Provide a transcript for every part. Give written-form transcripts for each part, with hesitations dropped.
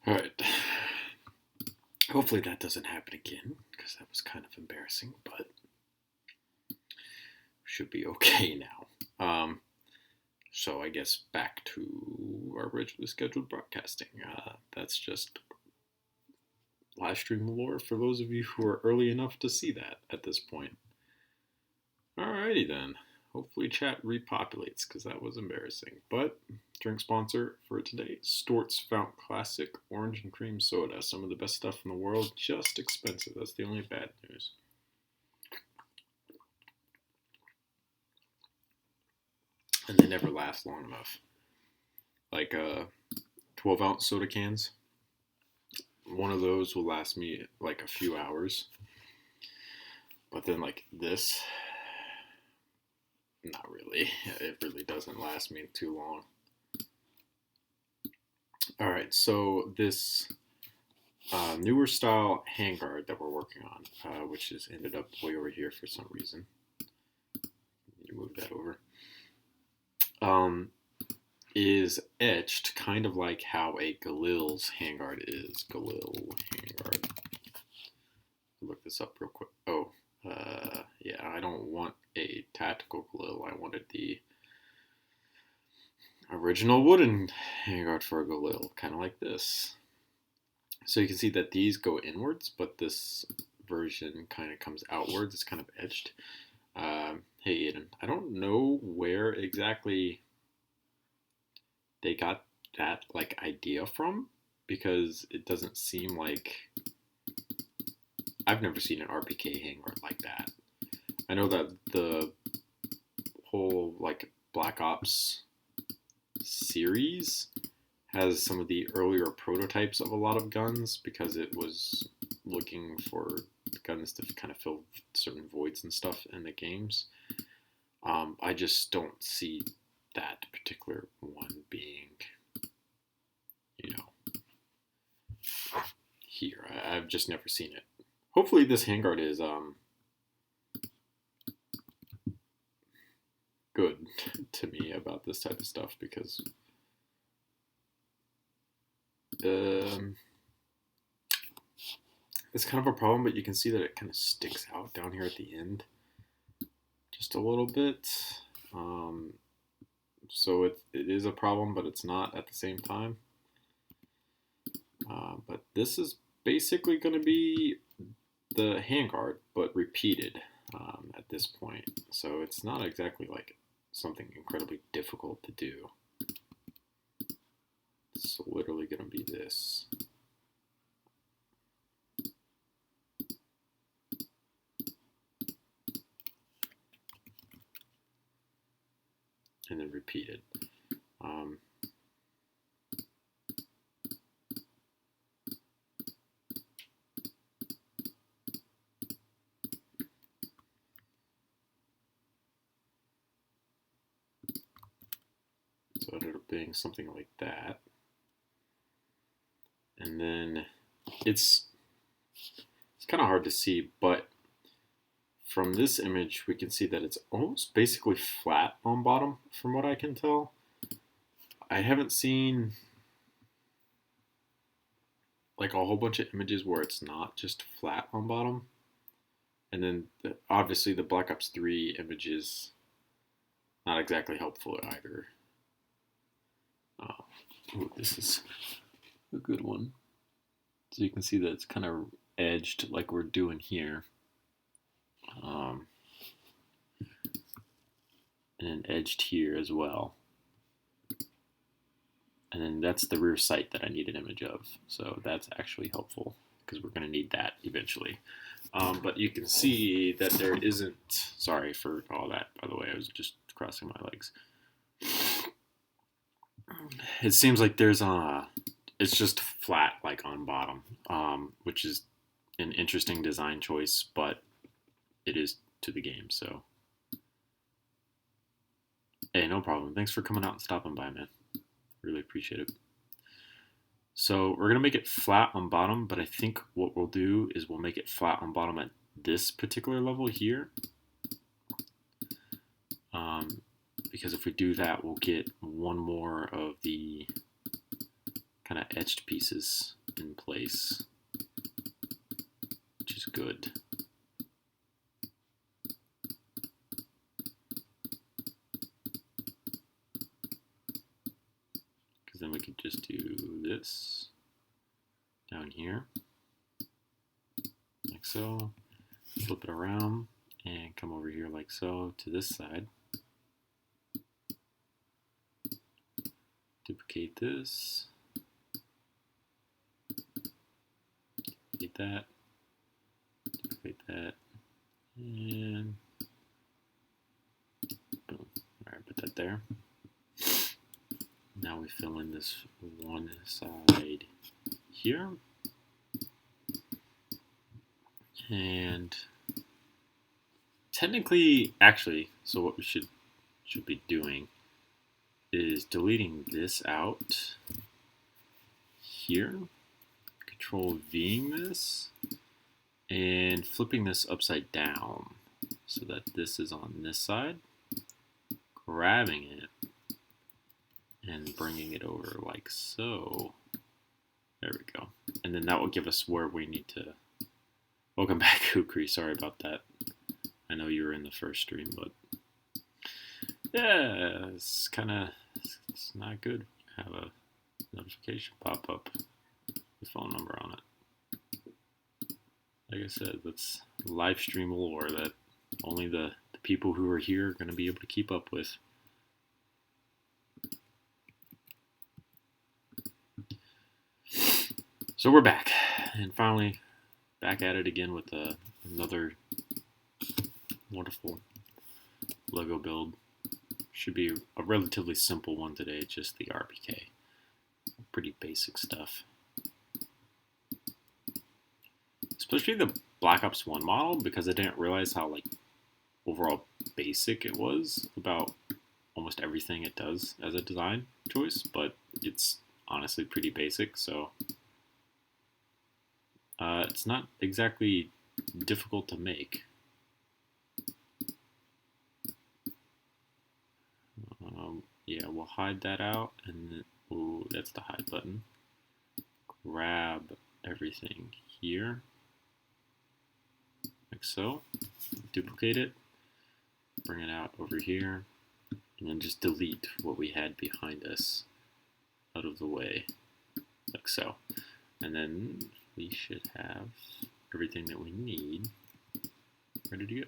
Alright. Hopefully that doesn't happen again, because that was kind of embarrassing, but should be okay now. So I guess back to our originally scheduled broadcasting. That's just live stream lore for those of you who are early enough to see that at this point. Alrighty then. Hopefully chat repopulates, because that was embarrassing. But drink sponsor for today, Stort's Fount Classic Orange and Cream Soda. Some of the best stuff in the world, just expensive. That's the only bad news. And they never last long enough. Like 12-ounce soda cans. One of those will last me like a few hours. But then like this, not really. It really doesn't last me too long. Alright, so this newer style handguard that we're working on, which has ended up way over here for some reason. You move that over. Is etched kind of like how a Galil's handguard is. Galil handguard. Look this up real quick. Oh, yeah, I don't want a tactical Galil. I wanted the original wooden handguard for a Galil, kind of like this. So you can see that these go inwards, but this version kind of comes outwards. It's kind of etched. Hey, Aiden, I don't know where exactly they got that like idea from, because it doesn't seem like I've never seen an RPK handguard like that. I know that the whole like Black Ops series has some of the earlier prototypes of a lot of guns, because it was looking for guns to kind of fill certain voids and stuff in the games. I just don't see that particular one being, you know, here. I've just never seen it. Hopefully this handguard is good to me about this type of stuff, because it's kind of a problem, but you can see that it kind of sticks out down here at the end just a little bit. So it is a problem, but it's not at the same time. But this is basically going to be the handguard, but repeated at this point. So it's not exactly like something incredibly difficult to do. It's literally going to be this. And then repeated. So it ended up being something like that. And then it's kind of hard to see, but from this image, we can see that it's almost basically flat on bottom, from what I can tell. I haven't seen like a whole bunch of images where it's not just flat on bottom. And then obviously the Black Ops 3 images, not exactly helpful either. Ooh, this is a good one. So you can see that it's kind of edged like we're doing here. And then edged here as well. And then that's the rear sight that I need an image of. So that's actually helpful, because we're going to need that eventually. But you can see that there isn't, sorry for all that, by the way, I was just crossing my legs. It seems like there's it's just flat like on bottom, which is an interesting design choice, but it is to the game, so. Hey, no problem. Thanks for coming out and stopping by, man. Really appreciate it. So we're going to make it flat on bottom, but I think what we'll do is we'll make it flat on bottom at this particular level here. Because if we do that, we'll get one more of the kind of etched pieces in place, which is good. Because then we could just do this down here, like so, flip it around, and come over here like so to this side. Duplicate this, duplicate that, duplicate that, and boom. Alright, put that there. Now we fill in this one side here. And technically, actually, so what we should be doing is deleting this out here, Control Ving this, and flipping this upside down so that this is on this side, grabbing it, and bringing it over like so. There we go. And then that will give us where we need to. Welcome back, Kukri. Sorry about that. I know you were in the first stream, but yeah, it's not good. You have a notification pop up with phone number on it. Like I said, that's live stream lore that only the people who are here are going to be able to keep up with. So we're back, and finally back at it again with another wonderful Lego build. Should be a relatively simple one today, just the RPK. Pretty basic stuff. Especially the Black Ops 1 model, because I didn't realize how like overall basic it was about almost everything it does as a design choice, but it's honestly pretty basic, so it's not exactly difficult to make. Yeah, we'll hide that out, and then, ooh, that's the hide button. Grab everything here, like so. Duplicate it, bring it out over here, and then just delete what we had behind us out of the way, like so. And then we should have everything that we need ready to go.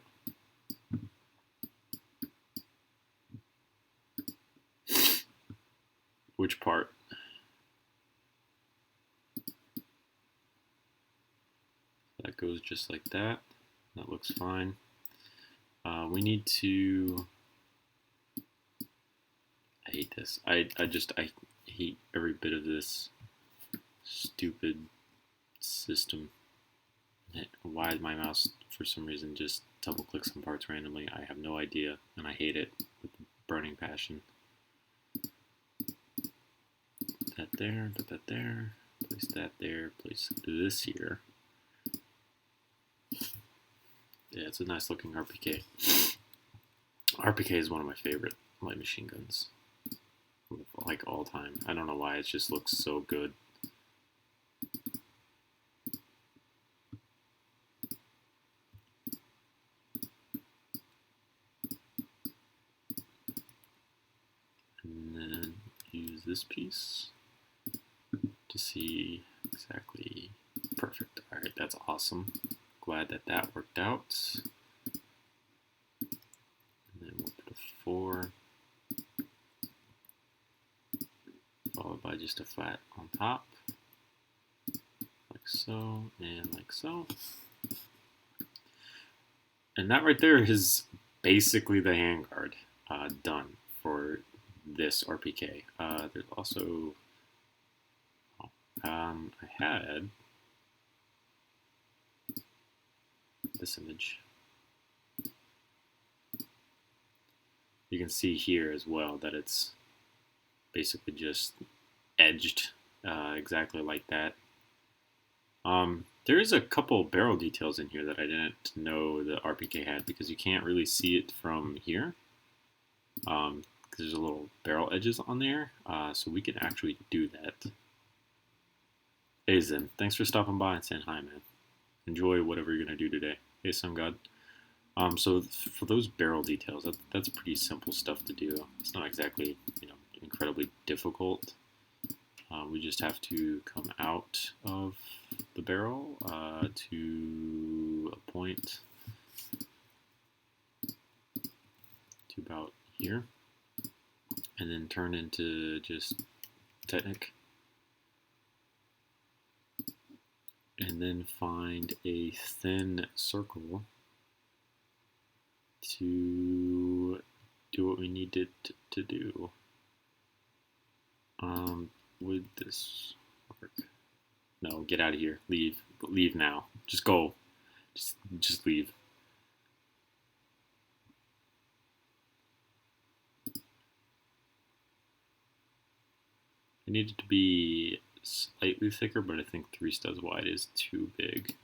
Which part? That goes just like that. That looks fine. We need to. I hate this. I hate every bit of this stupid system. Why my mouse, for some reason, just double clicks on parts randomly. I have no idea, and I hate it with burning passion. That there, put that there, place that there, place this here. Yeah, it's a nice looking RPK. RPK is one of my favorite light machine guns, like all time. I don't know why, it just looks so good. And then use this piece to see exactly perfect. All right, that's awesome. Glad that that worked out. And then we'll put a 4, followed by just a flat on top, like so, and like so. And that right there is basically the handguard done for this RPK. There's also, I had this image. You can see here as well that it's basically just edged exactly like that. There is a couple barrel details in here that I didn't know the RPK had, because you can't really see it from here. Because there's a little barrel edges on there, so we can actually do that. Hey Zen, thanks for stopping by and saying hi, man. Enjoy whatever you're gonna do today. Hey, Sun God. So for those barrel details, that's pretty simple stuff to do. It's not exactly, incredibly difficult. We just have to come out of the barrel to a point to about here, and then turn into just Technic, and then find a thin circle to do what we need it to do. Would this work? No, get out of here. Leave now. Just go. Just leave. It needed to be slightly thicker, but I think 3 studs wide is too big.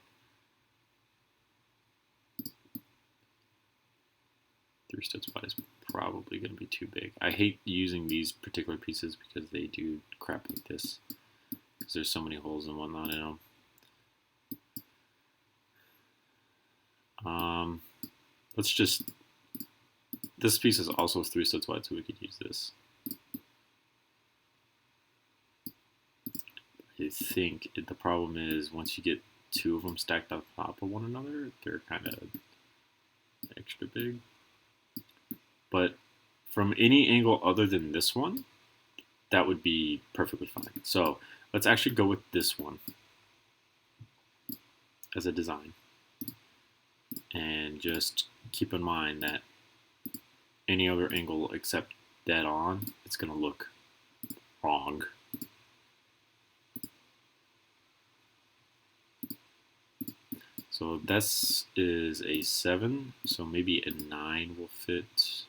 3 studs wide is probably going to be too big. I hate using these particular pieces because they do crap like this, because there's so many holes and whatnot in them. Let's just, this piece is also 3 studs wide, so we could use this. I think the problem is once you get 2 of them stacked on top of one another, they're kind of extra big. But from any angle other than this one, that would be perfectly fine. So let's actually go with this one as a design. And just keep in mind that any other angle except dead on, it's going to look wrong. So this is a 7, so maybe a 9 will fit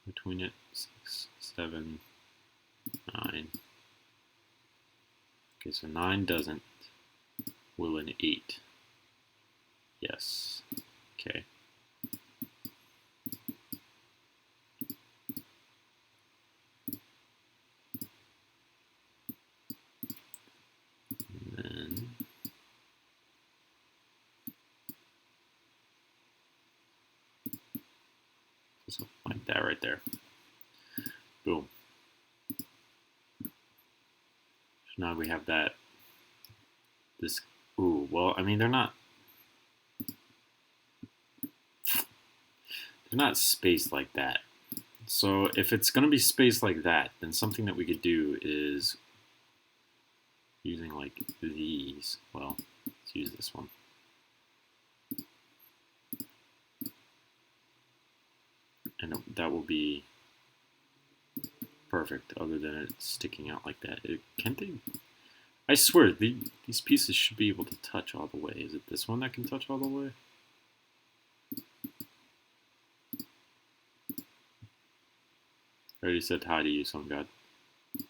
between it. 6, 7, 9. Okay, so 9 doesn't. Will an 8? Yes. Okay. And then something like that right there. Boom. So now we have that. This. Ooh, well, I mean, they're not spaced like that. So if it's going to be spaced like that, then something that we could do is using like these. Well, let's use this one. And that will be perfect, other than it sticking out like that. Can't they? I swear, these pieces should be able to touch all the way. Is it this one that can touch all the way? I already said hi to you, Sun God. I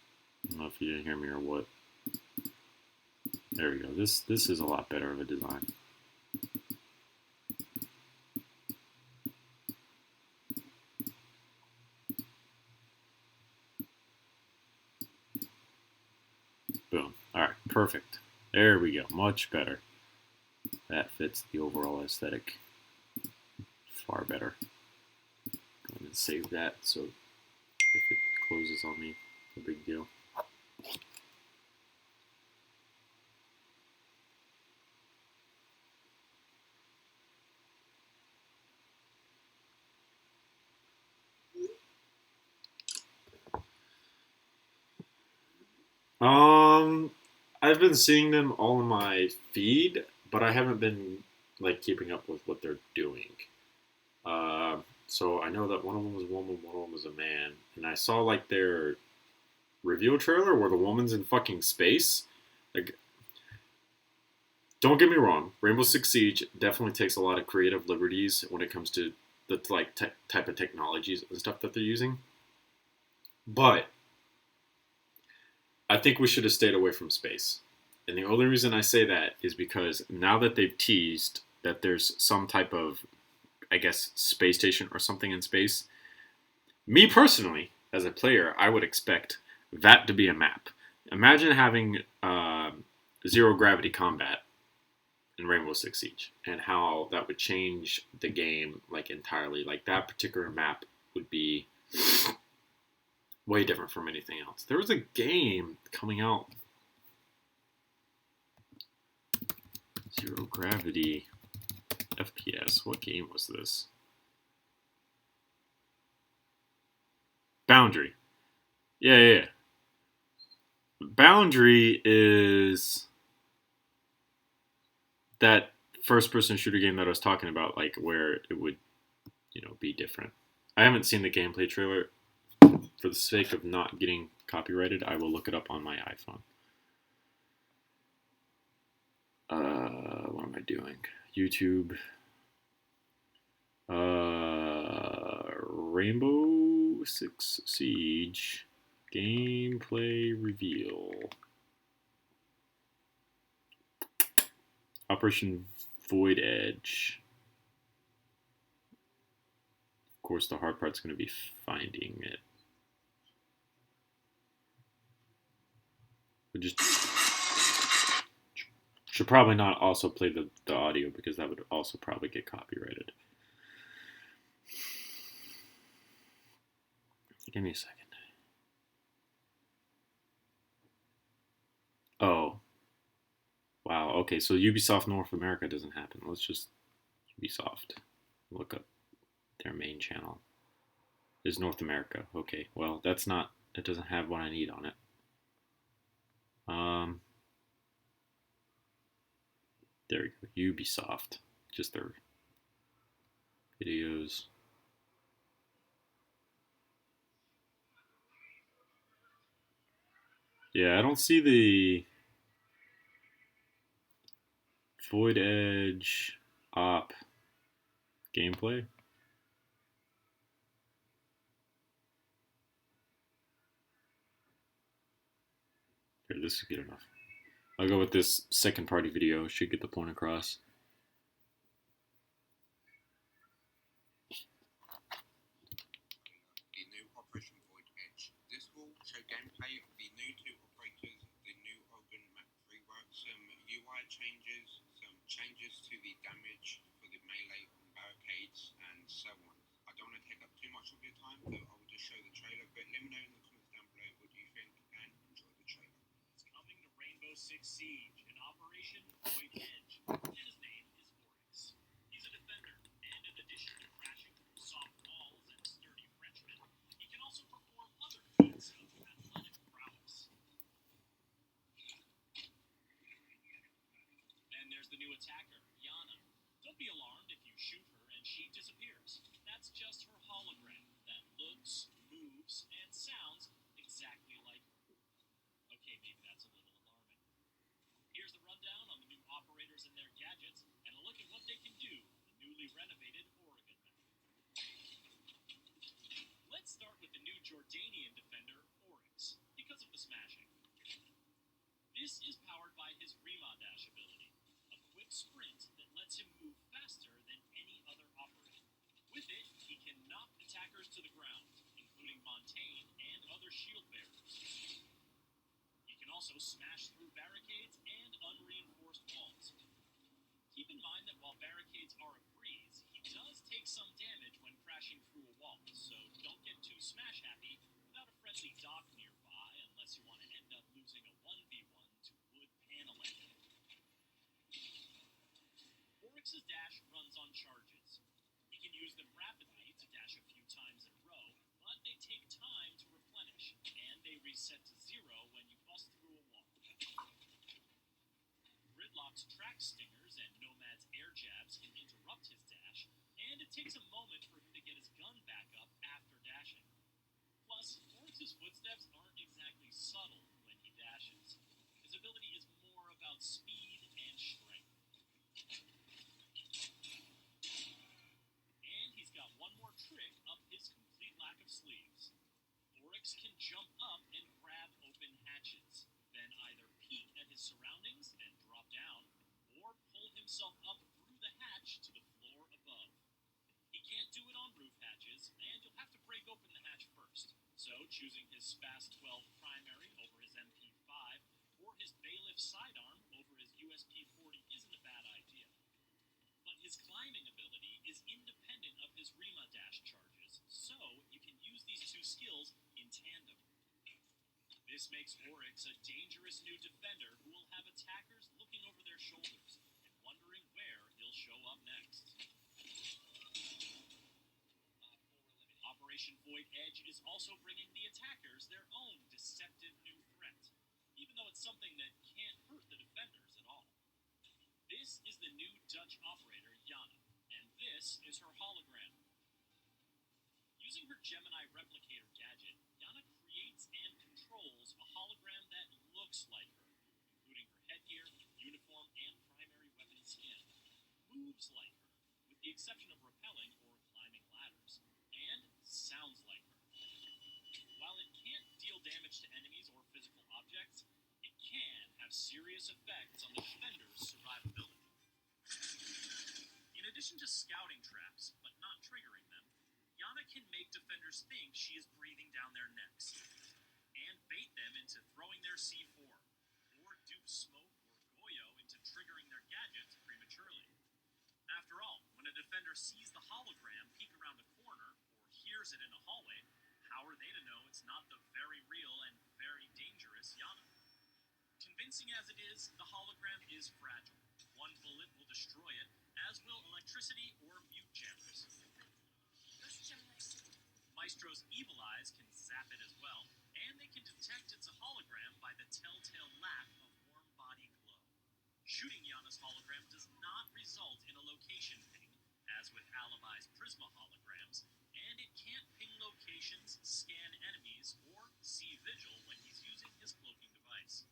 don't know if you didn't hear me or what. There we go. This is a lot better of a design. Boom. All right, perfect. There we go. Much better. That fits the overall aesthetic far better. Go ahead and save that so if it closes on me, no big deal. I've been seeing them all in my feed, but I haven't been like keeping up with what they're doing. So I know that one of them was a woman, one of them was a man, and I saw like their reveal trailer where the woman's in fucking space. Like, don't get me wrong, Rainbow Six Siege definitely takes a lot of creative liberties when it comes to the like type of technologies and stuff that they're using, but I think we should have stayed away from space. And the only reason I say that is because now that they've teased that there's some type of, I guess, space station or something in space, me personally, as a player, I would expect that to be a map. imagine having zero gravity combat in Rainbow Six Siege, and how that would change the game like entirely. Like that particular map would be way different from anything else. There was a game coming out, zero gravity FPS. What game was this? Boundary. Yeah. Boundary is that first-person shooter game that I was talking about, like where it would, be different. I haven't seen the gameplay trailer. For the sake of not getting copyrighted, I will look it up on my iPhone. What am I doing? YouTube. Rainbow Six Siege gameplay reveal. Operation Void Edge. Of course, the hard part's going to be finding it. We just should probably not also play the audio, because that would also probably get copyrighted. Give me a second. Oh. Wow, okay, so Ubisoft North America doesn't happen. Let's just Ubisoft. Look up their main channel. Is North America. Okay, well, that's not, it doesn't have what I need on it. There we go, Ubisoft. Just their videos. Yeah, I don't see the Void Edge op gameplay. Here, this is good enough. I'll go with this second party video. Should get the point across. The new Operation Void Edge. This will show gameplay of the new 2 operators, the new Organ map rework, some UI changes, some changes to the damage for the melee on barricades, and so on. I don't want to take up too much of your time, so I will just show the trailer, but let me know in the comments down below what you think, and enjoy the trailer. It's coming to Rainbow Six Siege, an Operation Void Edge, and his name is Oryx. He's a defender, and in addition to crashing through soft walls and sturdy Frenchmen, he can also perform other feats of athletic prowess. Then there's the new attacker, Yana. Don't be alarmed if you shoot her and she disappears. That's just her hologram that looks, moves, and sounds exactly like her. Okay, maybe that's a little alarming. Here's the rundown on the new operators and their gadgets, and a look at what they can do on the newly renovated Oregon map. Let's start with the new Jordanian defender, Oryx, because of the smashing. This is powered by his Rima Dash ability, a quick sprint that lets him move faster than any other operator. With it, he can knock attackers to the ground, including Montaigne and other shield bearers. He can also smash through barricades and unreinforced walls. Keep in mind that while barricades are a breeze, he does take some damage when crashing through a wall, so don't get too smash happy without a friendly dock nearby, unless you want to end up losing a 1v1 to wood paneling. Oryx's dash runs on charges. He can use them rapidly to dash a few times in a row, but they take time to replenish, and they reset to 0 when you bust through a wall. Gridlock's track stingers and Nomad's air jabs can interrupt his dash, and it takes a moment for him to get his gun back up after dashing. Plus, Oryx's footsteps aren't exactly subtle when he dashes. His ability is more about speed and strength. And he's got one more trick up his complete lack of sleeves. Oryx can jump up and grab open hatches, then either peek at his surroundings and drop down, or pull himself up through the hatch to the floor above. He can't do it on roof hatches, and you'll have to break open the hatch first. So, choosing his Spas 12 primary over his MP5 bailiff sidearm over his USP-40 isn't a bad idea. But his climbing ability is independent of his Rima dash charges, so you can use these two skills in tandem. This makes Oryx a dangerous new defender who will have attackers looking over their shoulders and wondering where he'll show up next. Operation Void Edge is also bringing the attackers their own deceptive new threat, even though it's something that can't hurt the defenders at all. This is the new Dutch operator, Yana, and this is her hologram. Using her Gemini replicator gadget, Yana creates and controls a hologram that looks like her, including her headgear, uniform, and primary weapon skin. Moves like her, with the exception of rappelling or climbing ladders, and sounds like her. While it can't deal damage to enemies or physical objects, it can have serious effects on the defender's survivability. In addition to scouting traps, but not triggering them, Yana can make defenders think she is breathing down their necks, and bait them into throwing their C4, or dupe Smoke or Goyo into triggering their gadgets prematurely. After all, when a defender sees the hologram peek around a corner, or hears it in a hallway, how are they to know it's not the very real and very dangerous Yana? Convincing as it is, the hologram is fragile. One bullet will destroy it, as will electricity or mute jammers. Maestro's evil eyes can zap it as well, and they can detect it's a hologram by the telltale lack of warm body glow. Shooting Yana's hologram does not result in a location ping, as with Alibi's Prisma holograms, and it can't ping locations, scan enemies, or see Vigil when he's using his cloaking device.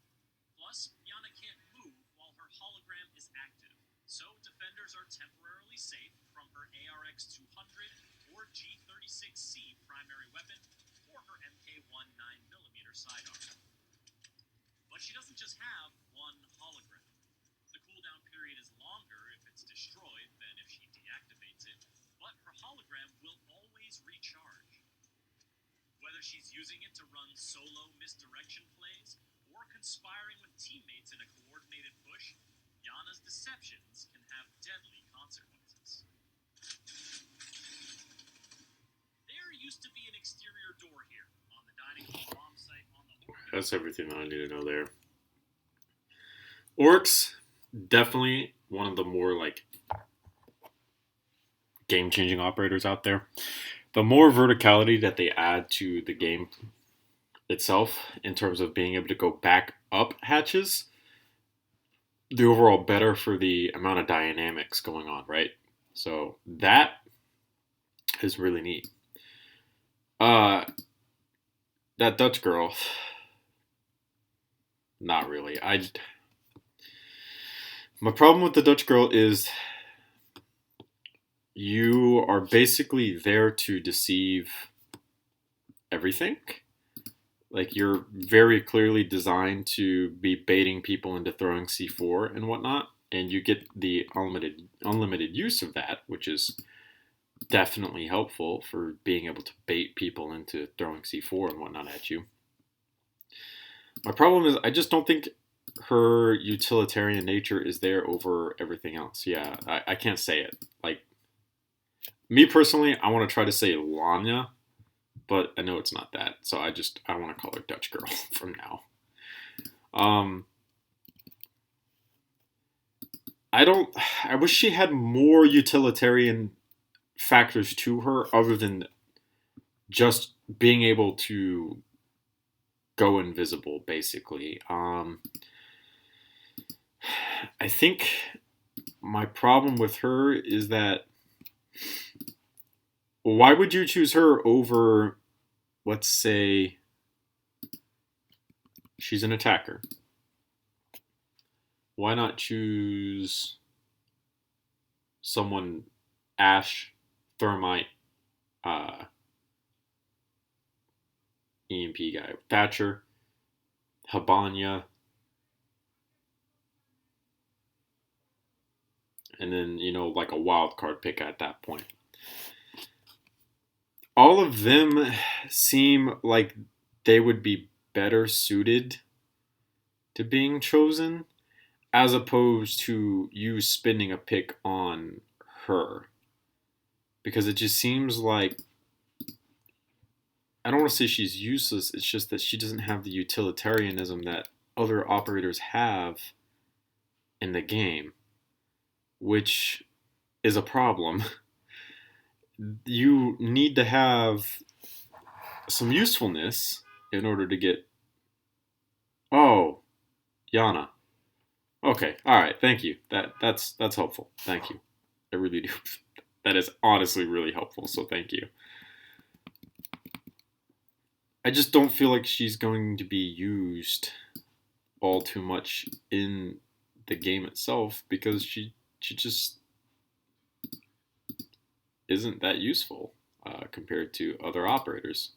Plus, Yana can't move while her hologram is active, so defenders are temporarily safe from her ARX-200 or G36C primary weapon, or her MK1 9mm sidearm. But she doesn't just have one hologram. The cooldown period is longer if it's destroyed than if she deactivates it, but her hologram will always recharge. Whether she's using it to run solo misdirection plays, or conspiring with teammates in a coordinated push, Yana's deceptions can have deadly consequences. There used to be an exterior door here, on the dining hall bomb site on the Oryx. That's everything I need to know there. Oryx, definitely one of the more like game-changing operators out there. The more verticality that they add to the game itself in terms of being able to go back up hatches, the overall better for the amount of dynamics going on, right? So that is really neat. That Dutch girl, not really. My problem with the Dutch girl is you are basically there to deceive everything. Like, you're very clearly designed to be baiting people into throwing C4 and whatnot, and you get the unlimited use of that, which is definitely helpful for being able to bait people into throwing C4 and whatnot at you. My problem is I just don't think her utilitarian nature is there over everything else. Yeah, I can't say it. Like, me personally, I want to try to say Lanya, but I know it's not that, so I want to call her Dutch girl from now. I wish she had more utilitarian factors to her other than just being able to go invisible, basically. I think my problem with her is that why would you choose her over, let's say, she's an attacker. Why not choose someone Ash, Thermite, EMP guy, Thatcher, Habanya, and then, like a wild card pick at that point. All of them seem like they would be better suited to being chosen, as opposed to you spending a pick on her. Because it just seems like, I don't want to say she's useless, it's just that she doesn't have the utilitarianism that other operators have in the game, which is a problem. You need to have some usefulness in order to get... Oh, Yana. Okay, alright, thank you. That's helpful. Thank you. I really do. That is honestly really helpful, so thank you. I just don't feel like she's going to be used all too much in the game itself, because she just isn't that useful compared to other operators.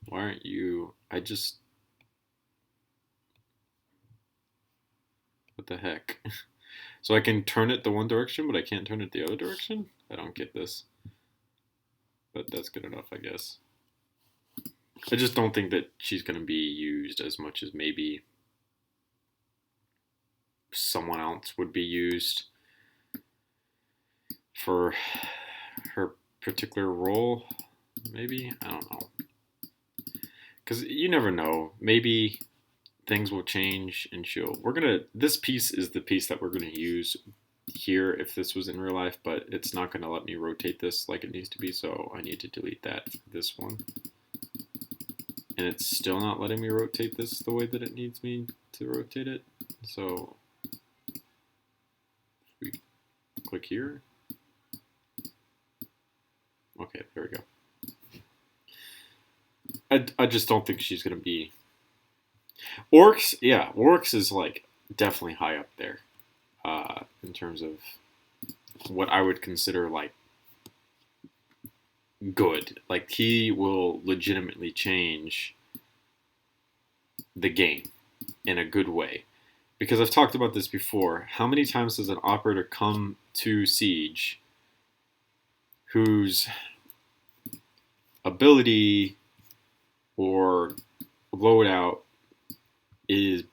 Why aren't you... What the heck? So I can turn it the one direction, but I can't turn it the other direction? I don't get this. But that's good enough, I guess. I just don't think that she's going to be used as much as maybe someone else would be used for her particular role. Maybe? I don't know. Because you never know. Maybe things will change and this piece is the piece that we're going to use here if this was in real life, but it's not going to let me rotate this like it needs to be, so I need to delete that for this one. And it's still not letting me rotate this the way that it needs me to rotate it. So we click here. Okay, there we go. I just don't think she's going to be... Orcs, yeah, Orcs is like definitely high up there in terms of what I would consider like good. Like, he will legitimately change the game in a good way. Because I've talked about this before. How many times does an operator come to Siege whose ability or loadout is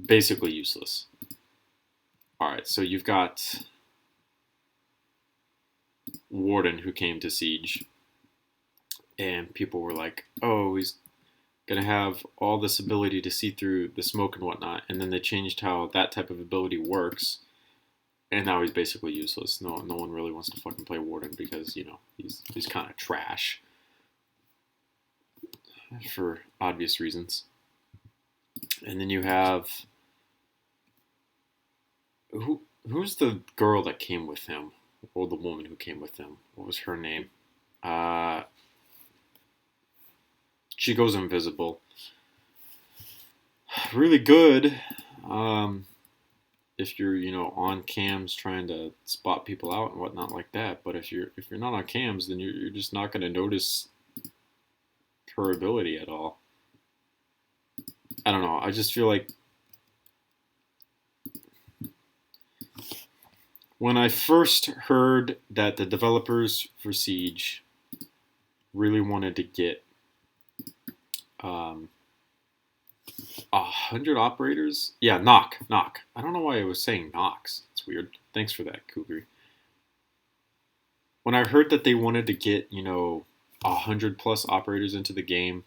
basically useless? Alright, so you've got Warden who came to Siege, and people were like, oh, he's gonna have all this ability to see through the smoke and whatnot, and then they changed how that type of ability works, and now he's basically useless. No one really wants to fucking play Warden because, you know, he's kind of trash for obvious reasons. And then you have... Who's the girl that came with him? Or the woman who came with him? What was her name? She goes invisible. Really good. If you're, you know, on cams trying to spot people out and whatnot like that. But if you're not on cams, then you're just not going to notice her ability at all. I don't know. I just feel like when I first heard that the developers for Siege really wanted to get 100 operators, yeah, knock. I don't know why I was saying knocks. It's weird. Thanks for that, Cougar. When I heard that they wanted to get, you know, 100 plus operators into the game,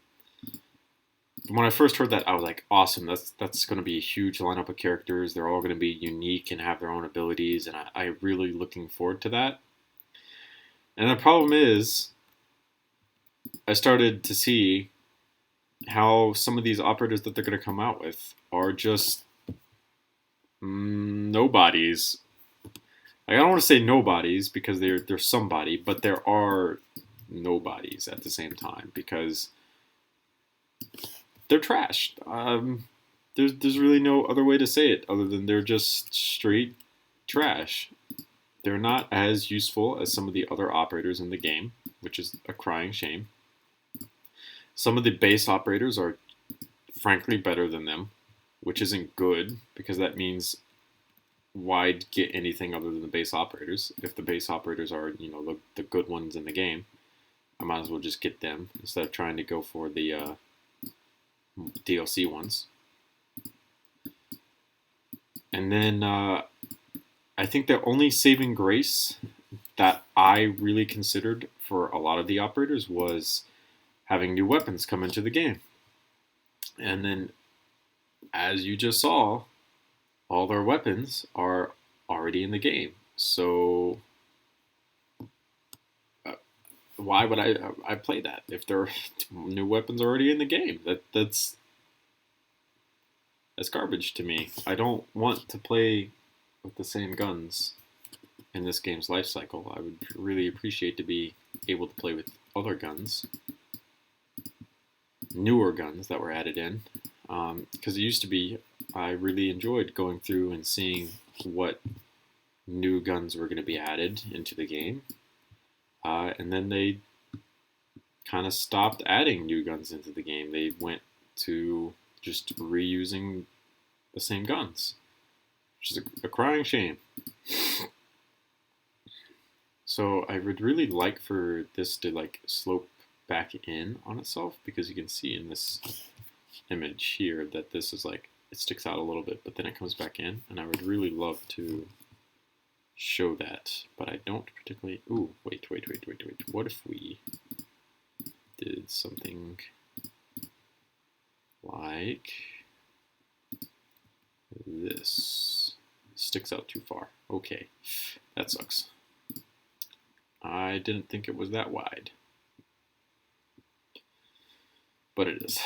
when I first heard that, I was like, awesome, that's going to be a huge lineup of characters. They're all going to be unique and have their own abilities, and I'm really looking forward to that. And the problem is, I started to see how some of these operators that they're going to come out with are just nobodies. I don't want to say nobodies because they're somebody, but there are nobodies at the same time because they're trash. There's really no other way to say it other than they're just straight trash. They're not as useful as some of the other operators in the game, which is a crying shame. Some of the base operators are frankly better than them, which isn't good because that means why get anything other than the base operators? If the base operators are, you know, the good ones in the game, I might as well just get them instead of trying to go for the DLC ones. And then I think the only saving grace that I really considered for a lot of the operators was having new weapons come into the game. And then, as you just saw, all their weapons are already in the game. So why would I play that if there are new weapons already in the game? That's garbage to me. I don't want to play with the same guns in this game's life cycle. I would really appreciate to be able to play with other guns, newer guns that were added in, because it used to be I really enjoyed going through and seeing what new guns were going to be added into the game, and then they kind of stopped adding new guns into the game. They went to just reusing the same guns, which is a crying shame. So I would really like for this to like slope back in on itself, because you can see in this image here that this is like, it sticks out a little bit, but then it comes back in, and I would really love to show that, but I don't particularly. Ooh, wait. What if we did something like this? Sticks out too far. Okay, that sucks. I didn't think it was that wide, but it is.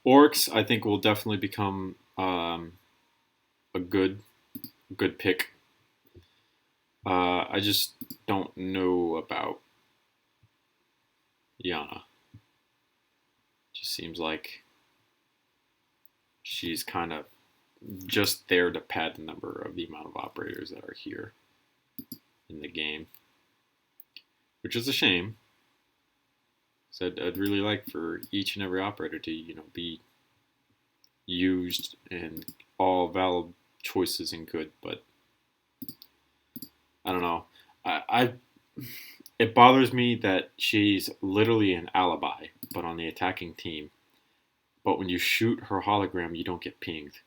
Orcs, I think, will definitely become a good pick. I just don't know about Yana. Just seems like she's kind of just there to pad the number of the amount of operators that are here in the game, which is a shame. So I'd really like for each and every operator to, you know, be used and all valid choices and good, but I don't know. It bothers me that she's literally an alibi, but on the attacking team. But when you shoot her hologram, you don't get pinged.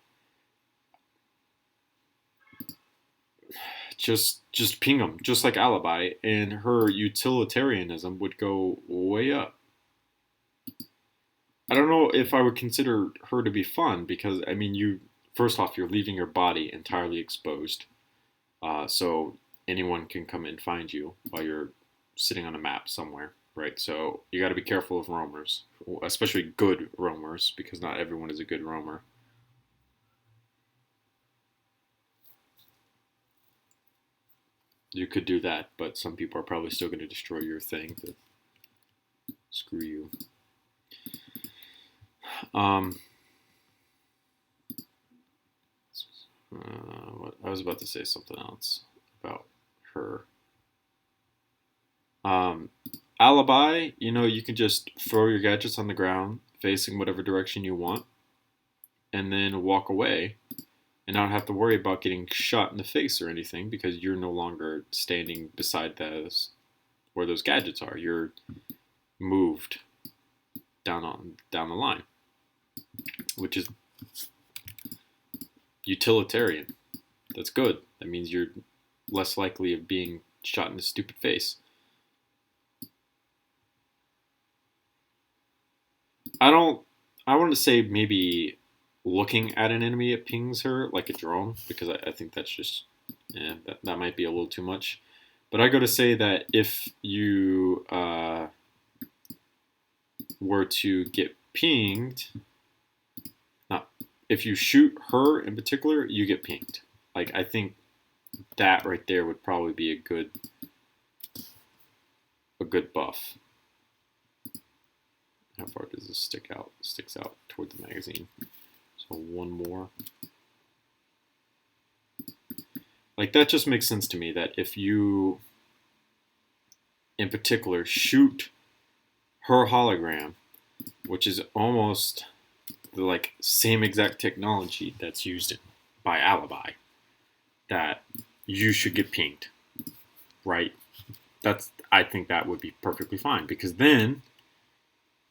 Just ping them, just like alibi, and her utilitarianism would go way up. I don't know if I would consider her to be fun, because I mean, first off, you're leaving your body entirely exposed, so anyone can come and find you while you're sitting on a map somewhere, right? So you got to be careful of roamers, especially good roamers, because not everyone is a good roamer. You could do that, but some people are probably still going to destroy your thing. But screw you. I was about to say something else about her. Alibi, you know, you can just throw your gadgets on the ground, facing whatever direction you want, and then walk away, and not have to worry about getting shot in the face or anything, because you're no longer standing beside where those gadgets are. You're moved down the line, which is utilitarian. That's good. That means you're less likely of being shot in the stupid face. I want to say maybe looking at an enemy, it pings her like a drone, because I think that's just, that might be a little too much. But I go to say that if you were to get pinged, if you shoot her in particular, you get pinged. Like, I think that right there would probably be a good buff. How far does this stick out? It sticks out toward the magazine. So one more. Like, that just makes sense to me, that if you, in particular, shoot her hologram, which is almost the like same exact technology that's used by Alibi, that you should get pinged, right? I think that would be perfectly fine, because then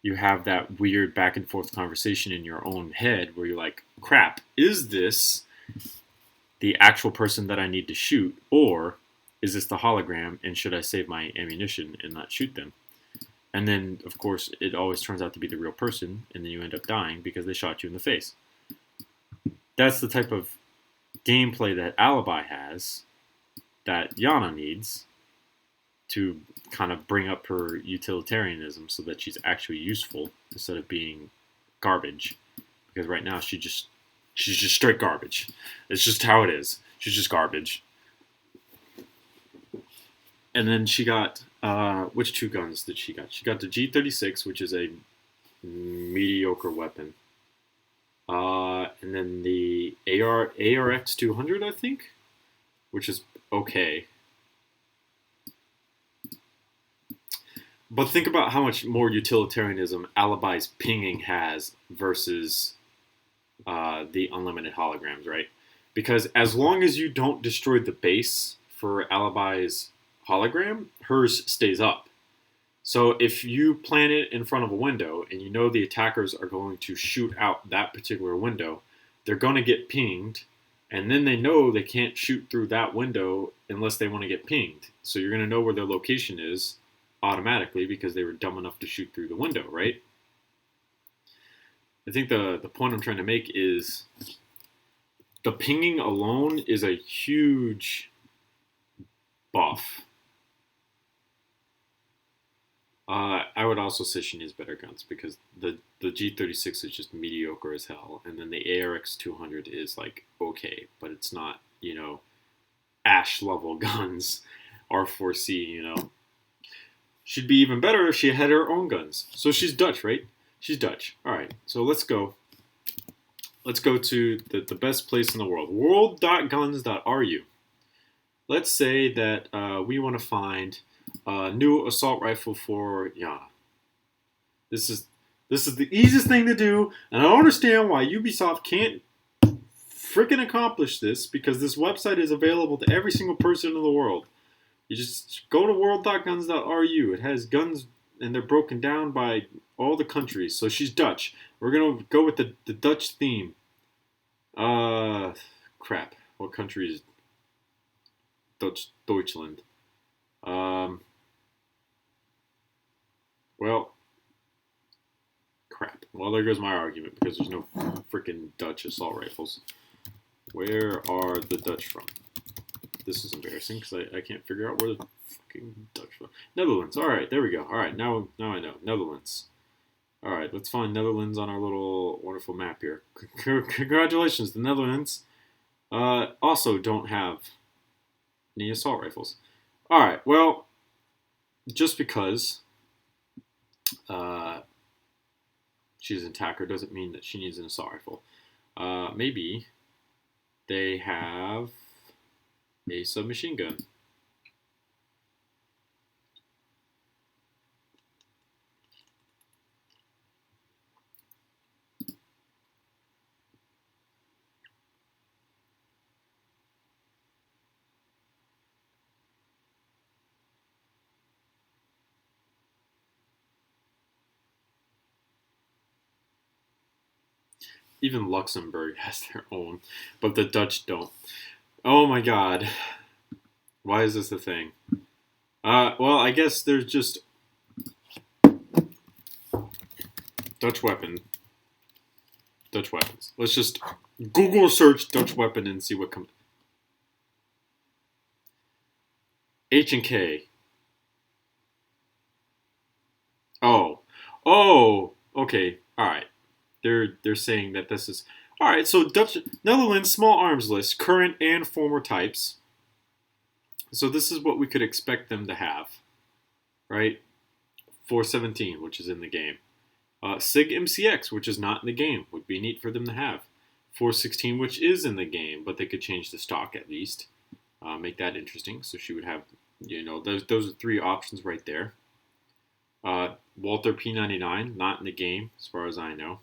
you have that weird back and forth conversation in your own head where you're like, crap, is this the actual person that I need to shoot, or is this the hologram, and should I save my ammunition and not shoot them? And then, of course, it always turns out to be the real person, and then you end up dying because they shot you in the face. That's the type of gameplay that Alibi has, that Yana needs to kind of bring up her utilitarianism so that she's actually useful instead of being garbage. Because right now she's just straight garbage. It's just how it is. She's just garbage. And then she got, which 2 guns did she got? She got the G36, which is a mediocre weapon. And then the ARX 200, I think, which is okay. But think about how much more utilitarianism Alibi's pinging has versus the unlimited holograms, right? Because as long as you don't destroy the base for Alibi's hologram, hers stays up. So if you plant it in front of a window and you know the attackers are going to shoot out that particular window, they're going to get pinged, and then they know they can't shoot through that window unless they want to get pinged. So you're going to know where their location is automatically because they were dumb enough to shoot through the window, right? I think the point I'm trying to make is the pinging alone is a huge buff. I would also say she needs better guns because the G36 is just mediocre as hell, and then the ARX 200 is like okay, but it's not, you know, Ash level guns, R4C, you know. She'd be even better if she had her own guns. So she's Dutch, right? She's Dutch. All right, so let's go. Let's go to the best place in the world, world.guns.ru. Let's say that we want to find a new assault rifle for Yana. This is the easiest thing to do, and I don't understand why Ubisoft can't freaking accomplish this, because this website is available to every single person in the world. You just go to world.guns.ru. It has guns, and they're broken down by all the countries. So she's Dutch. We're going to go with the Dutch theme. Crap. What country is Deutschland? Well, crap. Well, there goes my argument, because there's no freaking Dutch assault rifles. Where are the Dutch from? This is embarrassing, because I can't figure out where the fucking Dutch from. Netherlands. All right, there we go. All right, now I know. Netherlands. All right, let's find Netherlands on our little wonderful map here. Congratulations, the Netherlands also don't have any assault rifles. All right, well, just because she's an attacker doesn't mean that she needs an assault rifle. Maybe they have a submachine gun. Even Luxembourg has their own, but the Dutch don't. Oh my god. Why is this a thing? Well, I guess there's just Dutch weapon. Dutch weapons. Let's just Google search Dutch weapon and see what comes. H and K. Oh. Oh. Okay. All right. They're saying that this is all right. So Netherlands small arms list, current and former types. So this is what we could expect them to have, right? 417, which is in the game. SIG MCX, which is not in the game, would be neat for them to have. 416, which is in the game, but they could change the stock at least, make that interesting. So she would have, you know, those are 3 options right there. Walther P99, not in the game as far as I know.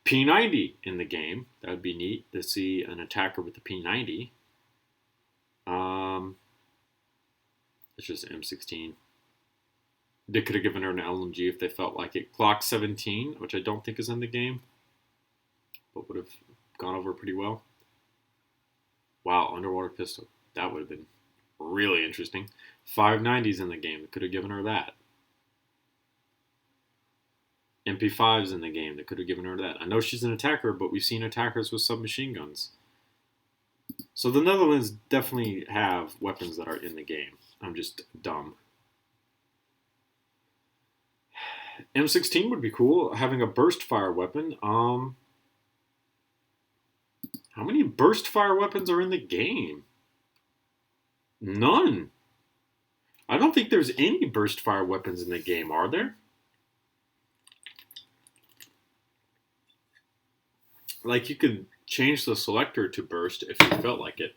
P90 in the game. That would be neat to see an attacker with the P90. It's just M16. They could have given her an LMG if they felt like it. Glock 17, which I don't think is in the game, but would have gone over pretty well. Wow, underwater pistol. That would have been really interesting. 590's in the game. They could have given her that. MP5's in the game. They could have given her that. I know she's an attacker, but we've seen attackers with submachine guns. So the Netherlands definitely have weapons that are in the game. I'm just dumb. M16 would be cool, having a burst fire weapon. How many burst fire weapons are in the game? None. I don't think there's any burst fire weapons in the game, are there? Like, you could change the selector to burst if you felt like it.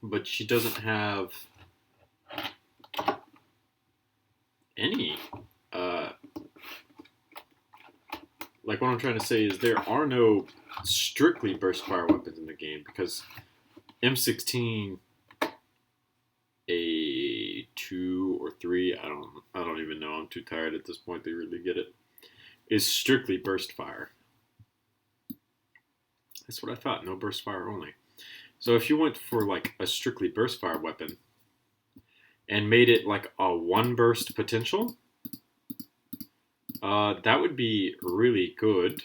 But she doesn't have any. Like, what I'm trying to say is there are no strictly burst fire weapons in the game, because M16 a 2 or 3, I don't even know. I'm too tired at this point to really get it. Is strictly burst fire. That's what I thought. No burst fire only. So if you went for like a strictly burst fire weapon and made it like a 1 burst potential, that would be really good,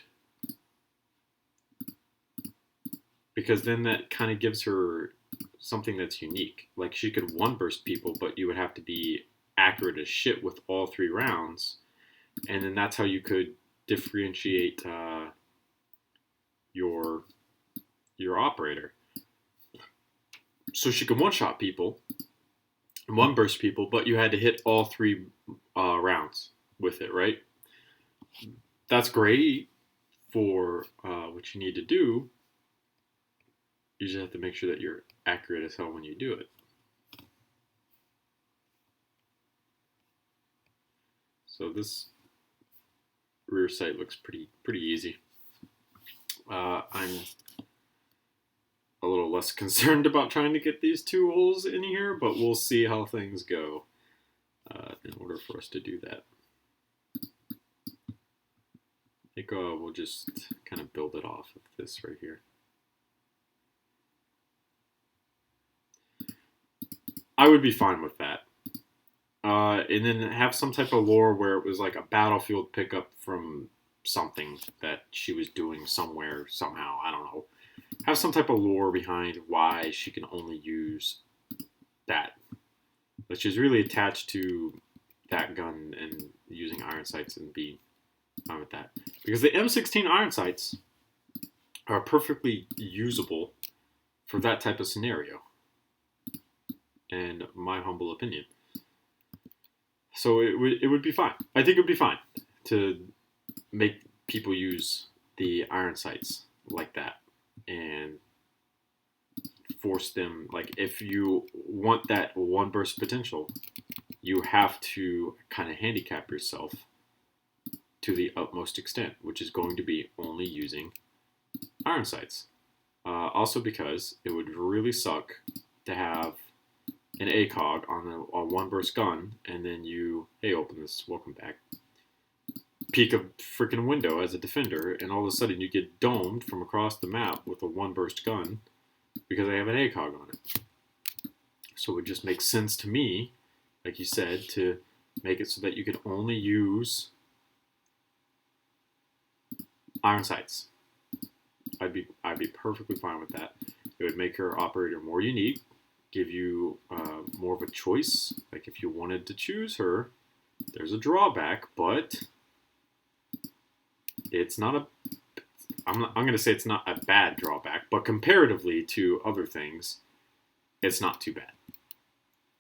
because then that kind of gives her something that's unique. Like, she could 1 burst people, but you would have to be accurate as shit with all 3 rounds, and then that's how you could differentiate your operator. So she could 1-shot people, 1 burst people, but you had to hit all 3 rounds with it, right? That's great for what you need to do. You just have to make sure that you're accurate as hell when you do it. So this rear sight looks pretty easy. I'm a little less concerned about trying to get these tools in here, but we'll see how things go in order for us to do that. I think we'll just kind of build it off of this right here. I would be fine with that. And then have some type of lore where it was like a battlefield pickup from something that she was doing somewhere, somehow. I don't know. Have some type of lore behind why she can only use that. But she's really attached to that gun and using iron sights, and be fine with that. Because the M16 iron sights are perfectly usable for that type of scenario, in my humble opinion. So it would be fine. I think it would be fine to make people use the iron sights like that and force them, like, if you want that 1 burst potential, you have to kind of handicap yourself to the utmost extent, which is going to be only using iron sights. Also because it would really suck to have an ACOG on a 1 burst gun, and then you, hey, open this, welcome back, peek a freaking window as a defender, and all of a sudden you get domed from across the map with a 1 burst gun because I have an ACOG on it. So it would just make sense to me, like you said, to make it so that you could only use iron sights. I'd be perfectly fine with that. It would make her operator more unique, give you more of a choice. Like, if you wanted to choose her, there's a drawback, but it's not a, I'm going to say it's not a bad drawback, but comparatively to other things, it's not too bad.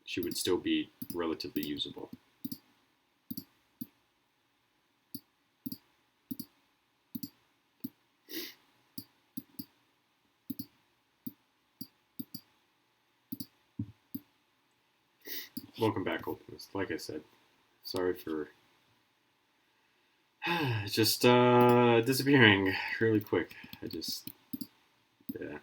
She would still be relatively usable. Welcome back, Optimist. Like I said, sorry for just disappearing really quick. Yeah.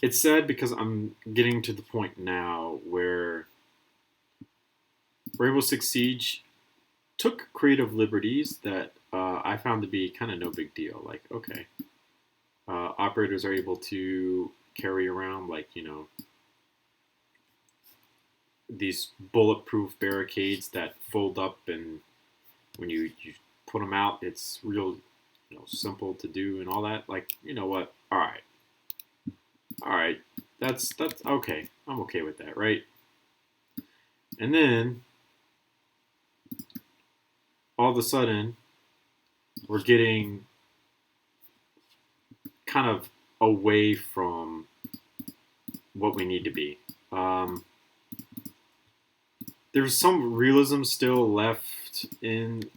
It's sad because I'm getting to the point now where Rainbow Six Siege took creative liberties that I found to be kind of no big deal. Like, okay, operators are able to carry around, like, you know, these bulletproof barricades that fold up, and when you put them out, it's real, you know, simple to do and all that. Like, you know what? All right, that's okay. I'm okay with that, right? And then all of a sudden, we're getting kind of away from what we need to be. There's some realism still left in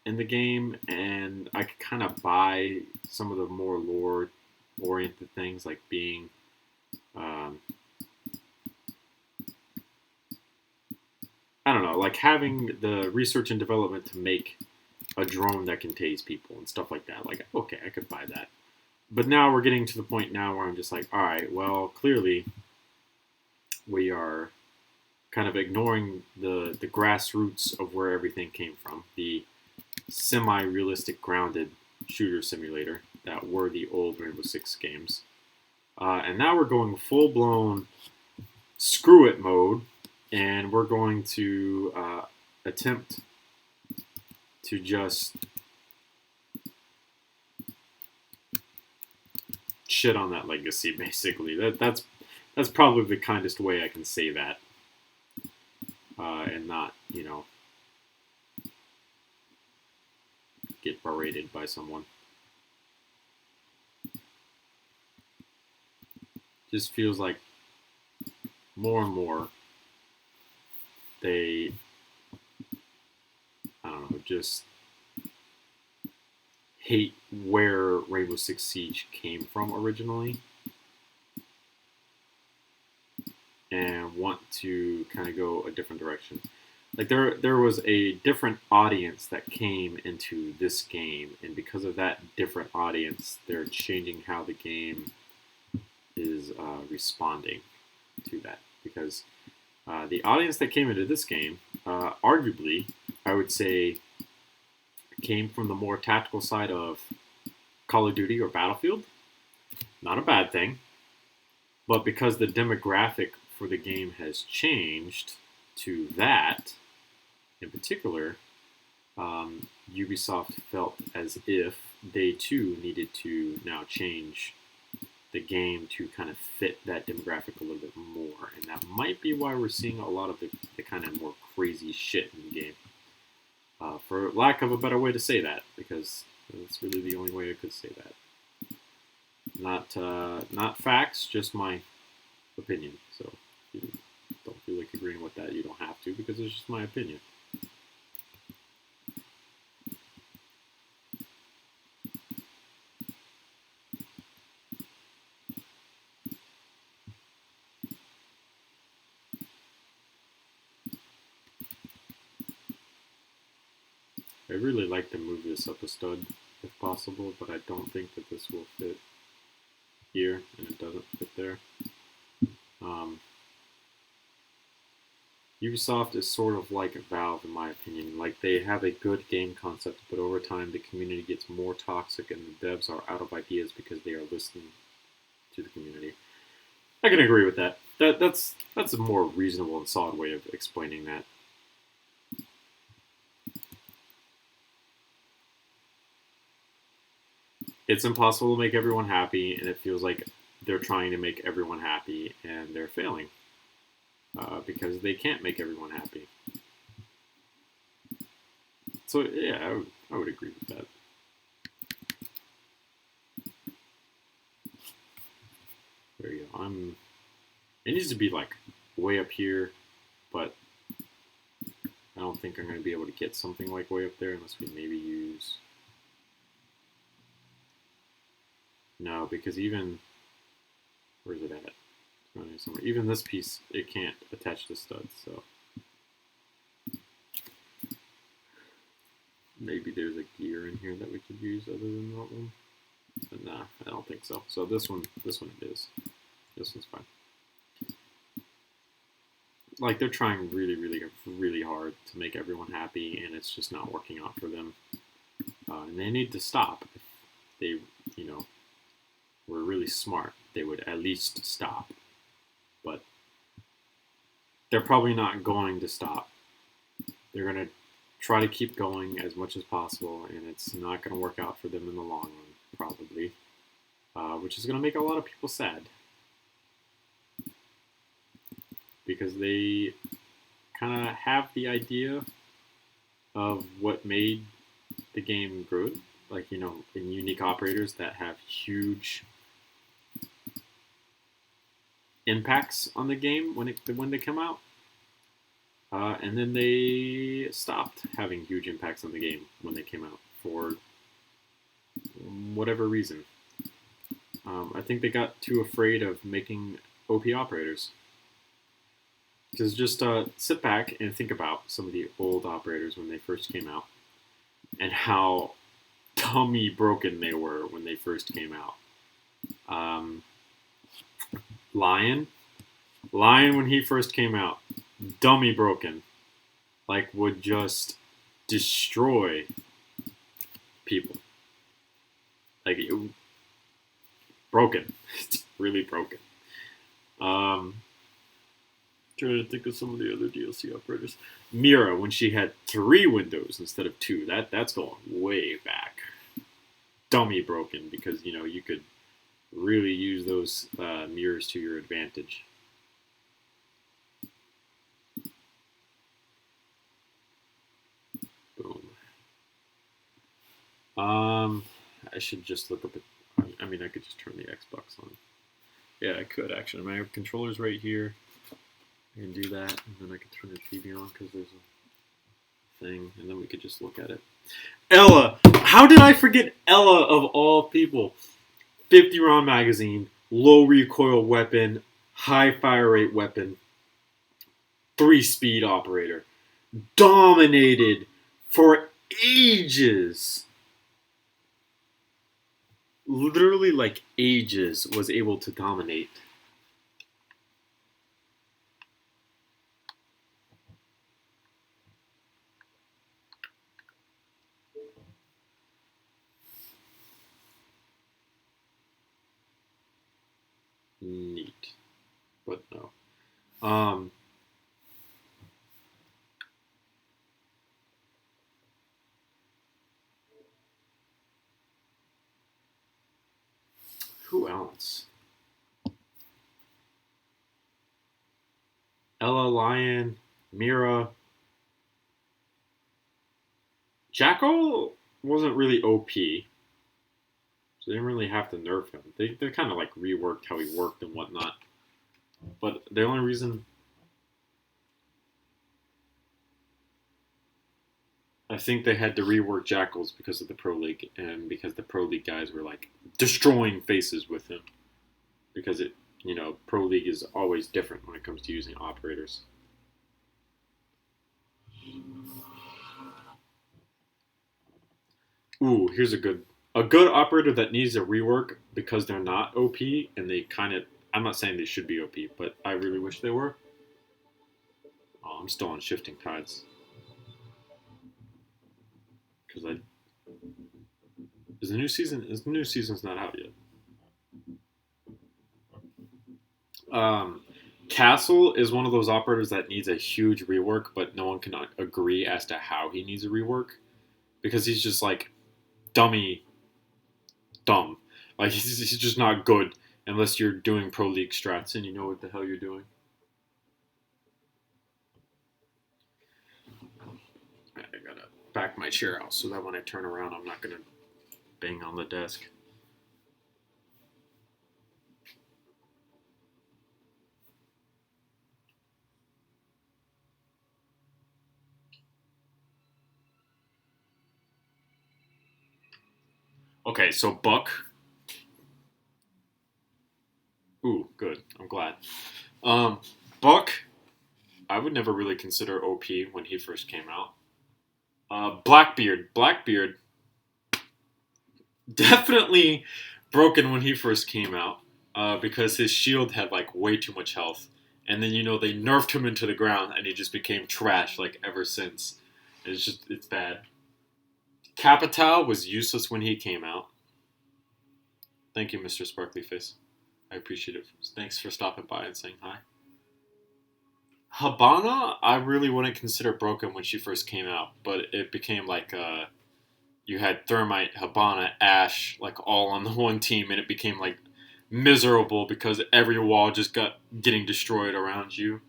the game, and I could kind of buy some of the more lore-oriented things, like being I don't know, like having the research and development to make a drone that can tase people and stuff like that. Like, okay, I could buy that. But now we're getting to the point now where I'm just like, all right, well, clearly we are kind of ignoring the grassroots of where everything came from. The semi-realistic grounded shooter simulator that were the old Rainbow Six games. And now we're going full-blown screw it mode, and we're going to attempt to just shit on that legacy, basically. That's probably the kindest way I can say that, and not, you know, get berated by someone. Just feels like more and more they, I don't know, just hate where Rainbow Six Siege came from originally and want to kind of go a different direction. Like there was a different audience that came into this game, and because of that different audience, they're changing how the game is responding to that. Because the audience that came into this game, arguably, I would say, came from the more tactical side of Call of Duty or Battlefield. Not a bad thing. But because the demographic for the game has changed to that, in particular, Ubisoft felt as if they too needed to now change the game to kind of fit that demographic a little bit more. And that might be why we're seeing a lot of the kind of more crazy shit in the game. For lack of a better way to say that, because that's really the only way I could say that. Not facts, just my opinion. So if you don't feel like agreeing with that, you don't have to, because it's just my opinion. I really like to move this up a stud if possible, but I don't think that this will fit here, and it doesn't fit there. Ubisoft is sort of like Valve, in my opinion. Like, they have a good game concept, but over time the community gets more toxic and the devs are out of ideas because they are listening to the community. I can agree with that. That's a more reasonable and solid way of explaining that. It's impossible to make everyone happy, and it feels like they're trying to make everyone happy, and they're failing. Because they can't make everyone happy. So yeah, I would agree with that. There you go. It needs to be like way up here, but I don't think I'm going to be able to get something like way up there unless we maybe use... No, because even... Where's it at? Somewhere. Even this piece, it can't attach to studs, so maybe there's a gear in here that we could use other than that one. But nah, I don't think so. So this one it is. This one's fine. Like, they're trying really, really, really hard to make everyone happy, and it's just not working out for them. And they need to stop. If they, you know, were really smart, they would at least stop. But they're probably not going to stop. They're going to try to keep going as much as possible, and it's not going to work out for them in the long run, probably. Which is going to make a lot of people sad. Because they kind of have the idea of what made the game good. Like, you know, in unique operators that have huge impacts on the game when they come out. And then they stopped having huge impacts on the game when they came out for whatever reason. I think they got too afraid of making OP operators. Because just sit back and think about some of the old operators when they first came out and how dummy broken they were when they first came out. Lion when he first came out, dummy broken, like would just destroy people. Like broken, it's really broken. Trying to think of some of the other DLC operators. Mira, when she had 3 windows instead of 2, that's going way back. Dummy broken, because, you know, you could really use those mirrors to your advantage. Boom. I should just look up it. I mean, I could just turn the Xbox on. Yeah, I could actually. I have controllers right here. I can do that, and then I can turn the TV on because there's a thing, and then we could just look at it. Ella! How did I forget Ella of all people? 50 round magazine, low recoil weapon, high fire rate weapon, 3-speed operator. Dominated for ages. Literally, like, ages was able to dominate. Neat. But no. Who else? Ella, Lion, Mira. Jackal wasn't really OP. So they didn't really have to nerf him. They kind of like reworked how he worked and whatnot. But the only reason I think they had to rework Jackals because of the Pro League, and because the Pro League guys were like destroying faces with him. Because it, you know, Pro League is always different when it comes to using operators. Ooh, here's a good operator that needs a rework because they're not OP and they kind of. I'm not saying they should be OP, but I really wish they were. Oh, I'm still on Shifting Tides. Because the new season's not out yet. Castle is one of those operators that needs a huge rework, but no one can agree as to how he needs a rework. Because he's just like dumb. Like he's just not good unless you're doing Pro League strats and you know what the hell you're doing. I gotta back my chair out so that when I turn around I'm not gonna bang on the desk. Okay, so Buck. Ooh, good. I'm glad. Buck, I would never really consider OP when he first came out. Blackbeard. definitely broken when he first came out because his shield had like way too much health. And then, they nerfed him into the ground and he just became trash like ever since. It's bad. Capital was useless when he came out. Thank you, Mr. Sparkly Face. I appreciate it. Thanks for stopping by and saying hi. Habana, I really wouldn't consider broken when she first came out, but it became like you had Thermite, Habana, Ash, like all on the one team, and it became like miserable because every wall just got getting destroyed around you.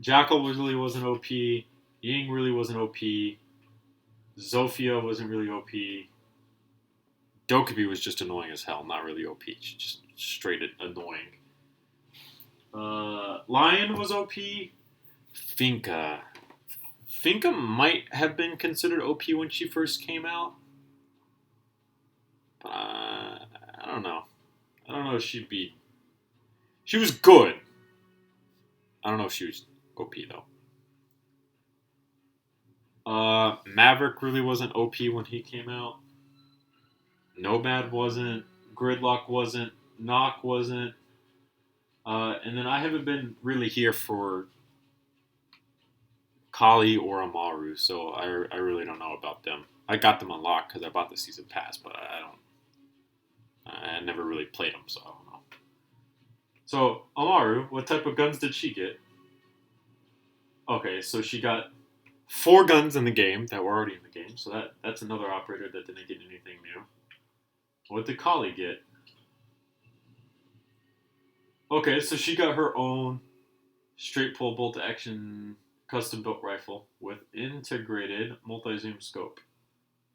Jackal really wasn't OP. Ying really wasn't OP. Zofia wasn't really OP. Dokkaebi was just annoying as hell, not really OP. She just straight annoying. Lion was OP. Finka might have been considered OP when she first came out. But I don't know. I don't know if she'd be... She was good. I don't know if she was OP, though. Maverick really wasn't OP when he came out. Nomad wasn't. Gridlock wasn't. Knock wasn't. And then I haven't been really here for Kali or Amaru, so I really don't know about them. I got them unlocked because I bought the season pass, but I never really played them, so I don't know. So, Amaru, what type of guns did she get? Okay, so she got 4 guns in the game that were already in the game, so that's another operator that didn't get anything new. What did Kali get? Okay, so she got her own straight pull bolt action custom built rifle with integrated multi-zoom scope.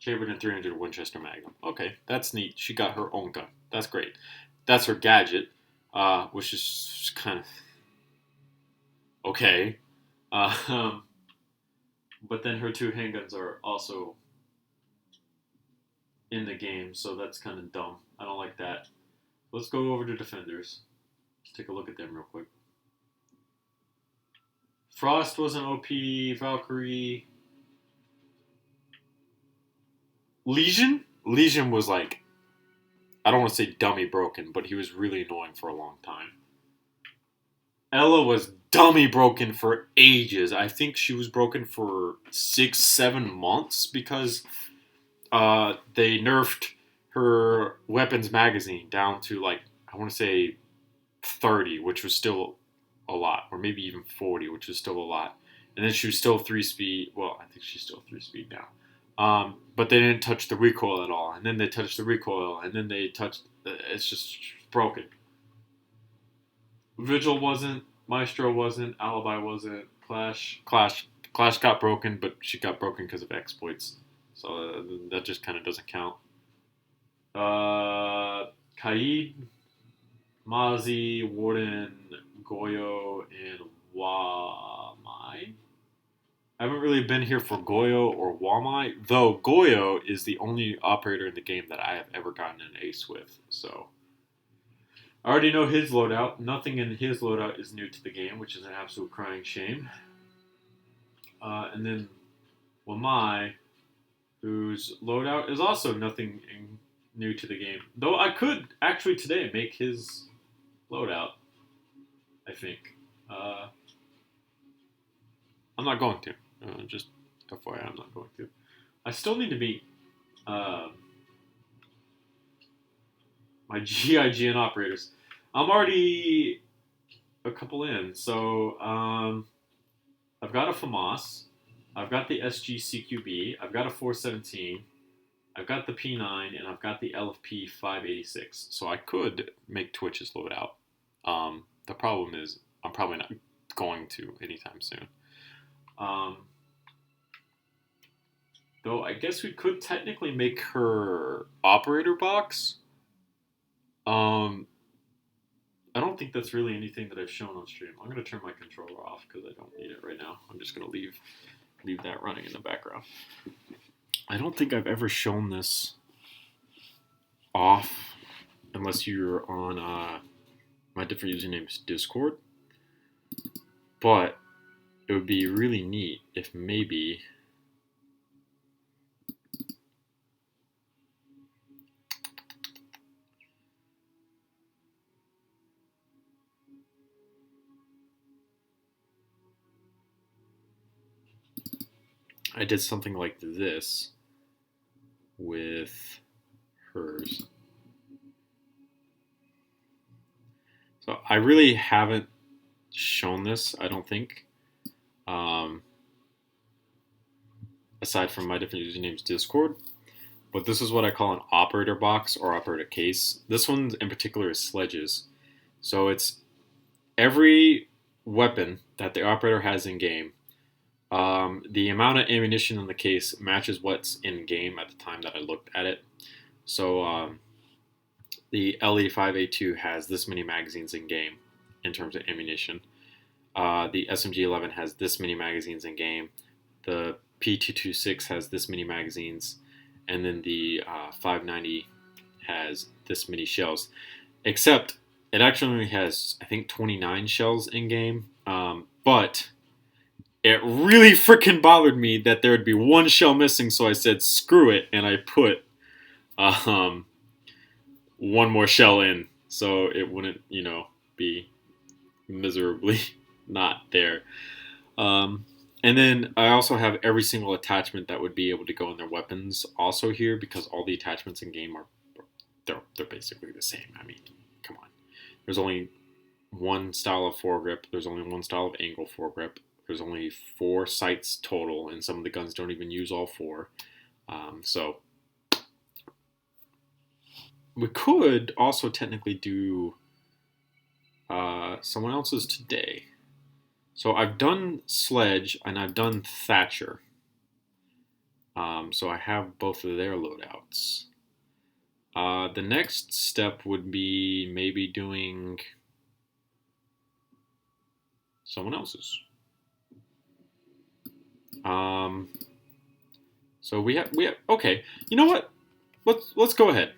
Chambered in 300 Winchester Magnum. Okay, that's neat. She got her own gun. That's great. That's her gadget, which is kind of okay. But then her 2 handguns are also in the game, so that's kind of dumb. I don't like that. Let's go over to defenders. Let's take a look at them real quick. Frost wasn't OP. Valkyrie. Legion was like, I don't want to say dummy broken, but he was really annoying for a long time. Ella was dummy broken for ages. I think she was broken for 6-7 months because they nerfed her weapons magazine down to like, I want to say 30, which was still a lot, or maybe even 40, which was still a lot. And then she was still 3-speed. Well, I think she's still 3-speed now. But they didn't touch the recoil at all. And then they touched the recoil. And then they touched... It's just broken. Vigil wasn't. Maestro wasn't. Alibi wasn't. Clash got broken, but she got broken because of exploits. So that just kind of doesn't count. Kaid, Mazi, Warden, Goyo, and Wamai. I haven't really been here for Goyo or Wamai, though Goyo is the only operator in the game that I have ever gotten an ace with, so... I already know his loadout. Nothing in his loadout is new to the game, which is an absolute crying shame. And then Wamai, whose loadout is also nothing new to the game. Though I could actually today make his loadout, I think. I'm not going to. Just FYI, I'm not going to. I still need to beat my GIGN operators. I'm already a couple in. So I've got a FAMAS. I've got the SGCQB. I've got a 417. I've got the P9. And I've got the LFP 586. So I could make Twitch's loadout. The problem is I'm probably not going to anytime soon. Though I guess we could technically make her operator box. I don't think that's really anything that I've shown on stream. I'm going to turn my controller off because I don't need it right now. I'm just going to leave that running in the background. I don't think I've ever shown this off unless you're on my different usernames Discord. But it would be really neat if maybe I did something like this with hers. So I really haven't shown this, I don't think. Aside from my different usernames Discord. But this is what I call an operator box or operator case. This one in particular is sledges. So it's every weapon that the operator has in game. The amount of ammunition in the case matches what's in game at the time that I looked at it. So the LE5A2 has this many magazines in game in terms of ammunition. The SMG11 has this many magazines in game. The P226 has this many magazines. And then the 590 has this many shells. Except it actually only has, I think, 29 shells in game. But it really freaking bothered me that there would be one shell missing, so I said screw it, and I put one more shell in so it wouldn't, be miserably not there. And then I also have every single attachment that would be able to go in their weapons also here, because all the attachments in game they're basically the same. I mean, come on. There's only one style of foregrip. There's only one style of angle foregrip. There's only 4 sights total, and some of the guns don't even use all 4. So we could also technically do someone else's today. So I've done Sledge and I've done Thatcher. So I have both of their loadouts. The next step would be maybe doing someone else's. So we have okay. You know what? Let's go ahead.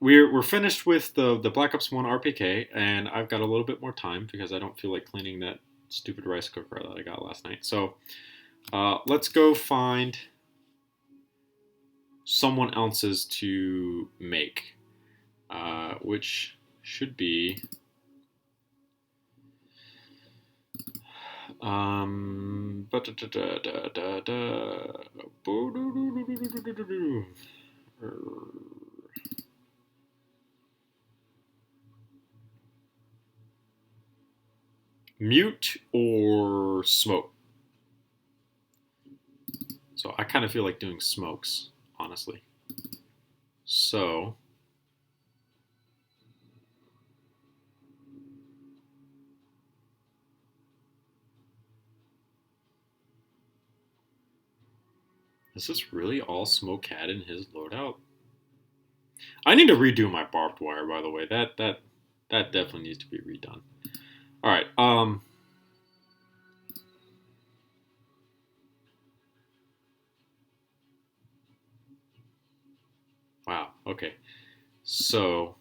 We're finished with the Black Ops 1 RPK, and I've got a little bit more time because I don't feel like cleaning that stupid rice cooker that I got last night. So let's go find someone else's to make, which should be Mute or Smoke. So I kind of feel like doing Smokes, honestly. So is this really all Smoke had in his loadout? I need to redo my barbed wire, by the way. That definitely needs to be redone. All right. Wow. Okay. So,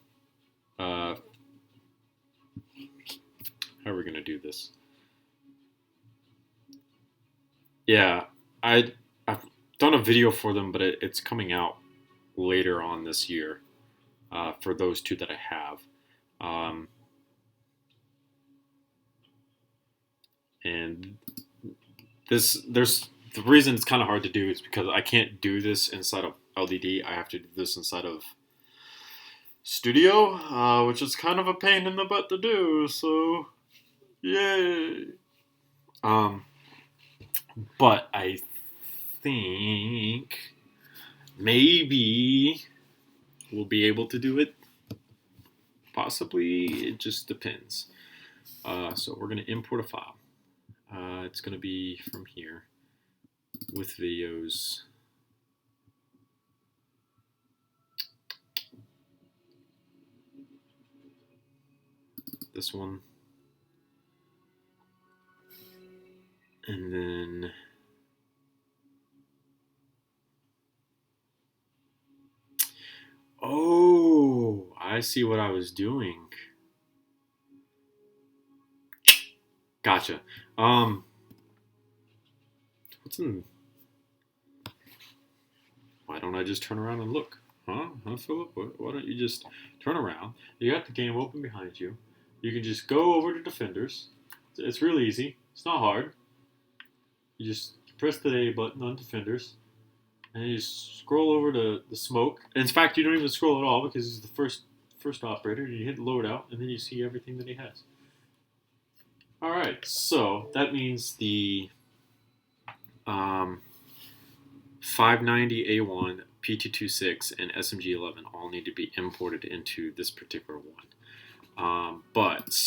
how are we gonna do this? Yeah, I've done a video for them, but it's coming out later on this year. For those 2 that I have. And there's the reason it's kind of hard to do is because I can't do this inside of LDD. I have to do this inside of Studio, which is kind of a pain in the butt to do. So, yay! But I think maybe we'll be able to do it. Possibly, it just depends. So we're going to import a file. It's going to be from here with videos. This one. And then oh, I see what I was doing. Gotcha. What's in? Why don't I just turn around and look? Huh, Philip? Why don't you just turn around? You got the game open behind you. You can just go over to Defenders. It's really easy. It's not hard. You just press the A button on Defenders, and you scroll over to the smoke. In fact, you don't even scroll at all because he's the first operator. You hit loadout, and then you see everything that he has. All right, so that means the 590A1, Pt.1, and SMG11 all need to be imported into this particular one. But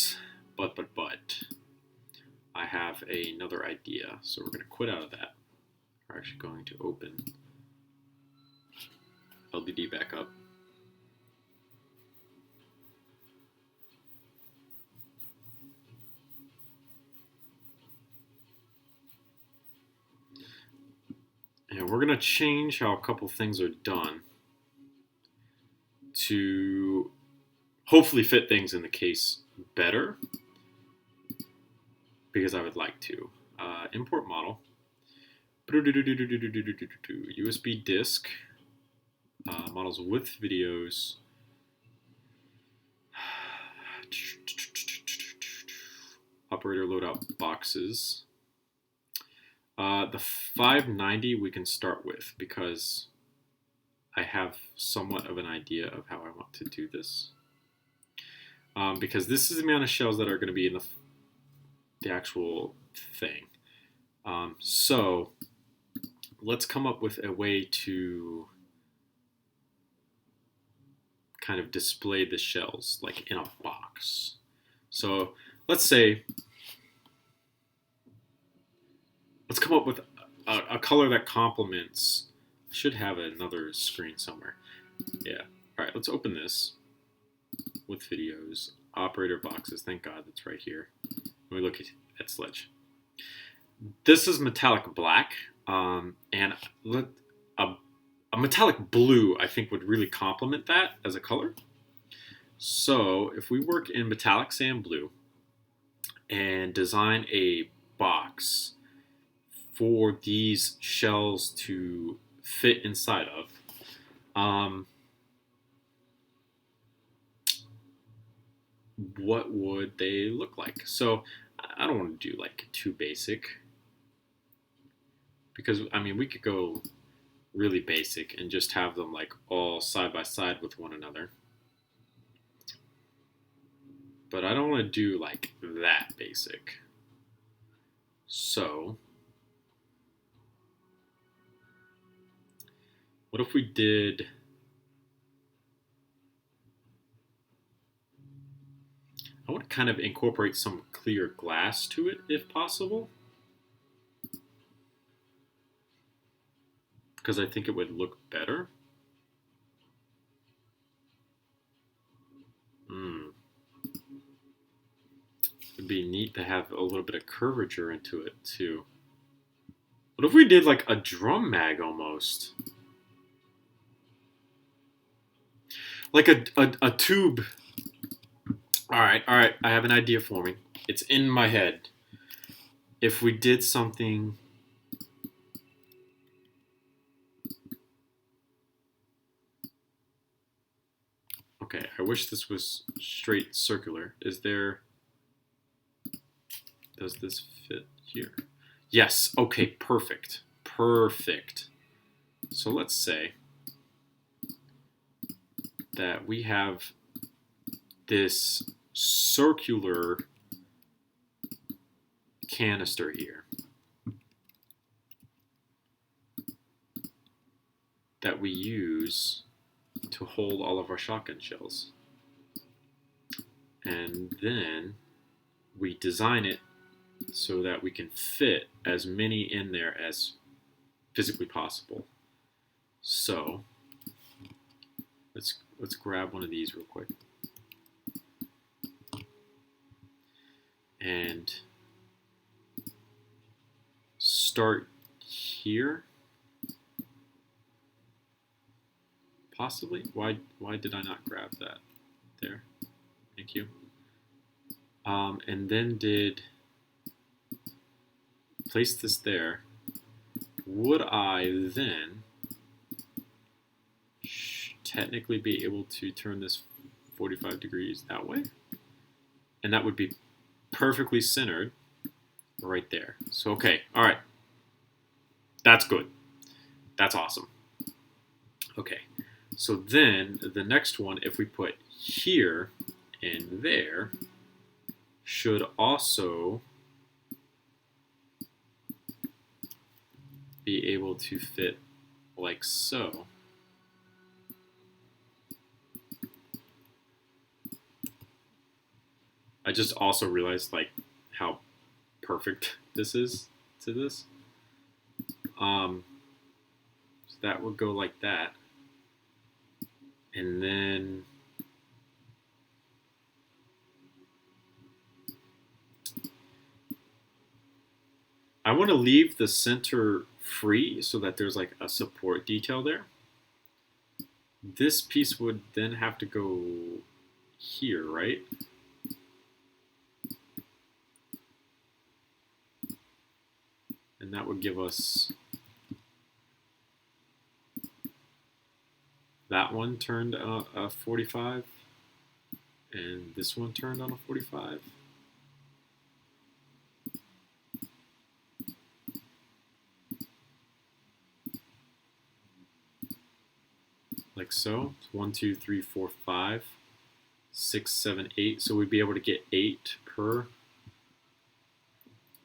I have another idea. So we're going to quit out of that. We're actually going to open LDD back up. And we're going to change how a couple things are done to hopefully fit things in the case better, because I would like to. Import model, USB disk, models with videos, operator loadout boxes. The 590 we can start with because I have somewhat of an idea of how I want to do this. Because this is the amount of shells that are going to be in the actual thing. So let's come up with a way to kind of display the shells like in a box. So let's come up with a color that complements. I should have another screen somewhere. Yeah. All right, let's open this with videos, operator boxes. Thank God that's right here. When we look at Sledge. This is metallic black, and a metallic blue I think would really complement that as a color. So if we work in metallic sand blue and design a box for these shells to fit inside of, what would they look like? So I don't want to do like too basic, because I mean we could go really basic and just have them like all side by side with one another. But I don't want to do like that basic. So what if we did, I want to kind of incorporate some clear glass to it if possible, because I think it would look better. It'd be neat to have a little bit of curvature into it too. What if we did like a drum mag almost? Like a tube. All right, I have an idea forming. It's in my head. If we did something okay, I wish this was straight circular. Does this fit here? Yes, okay, perfect. Perfect. So let's say that we have this circular canister here that we use to hold all of our shotgun shells. And then we design it so that we can fit as many in there as physically possible. So let's grab one of these real quick. And start here. Possibly. Why did I not grab that? There. Thank you. And then place this there. Would I then technically be able to turn this 45 degrees that way? And that would be perfectly centered right there. So, okay, all right. That's good. That's awesome. Okay, so then the next one, if we put here and there, should also be able to fit like so. I just also realized like how perfect this is to this. So that would go like that. And then I want to leave the center free so that there's like a support detail there. This piece would then have to go here, right? And that would give us that one turned a 45, and this one turned on a 45. Like so. It's 1, 2, 3, 4, 5, 6, 7, 8. So we'd be able to get 8 per.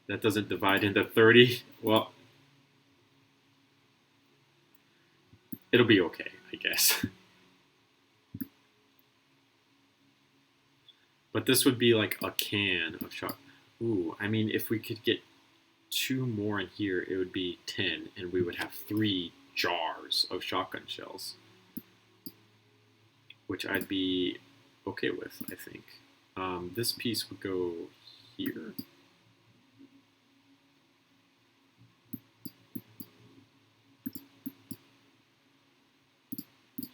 That doesn't divide into 30. Well, it'll be okay, I guess. But this would be like a can of shot. Ooh, I mean, if we could get 2 more in here, it would be 10, and we would have 3 jars of shotgun shells, which I'd be okay with, I think. This piece would go here.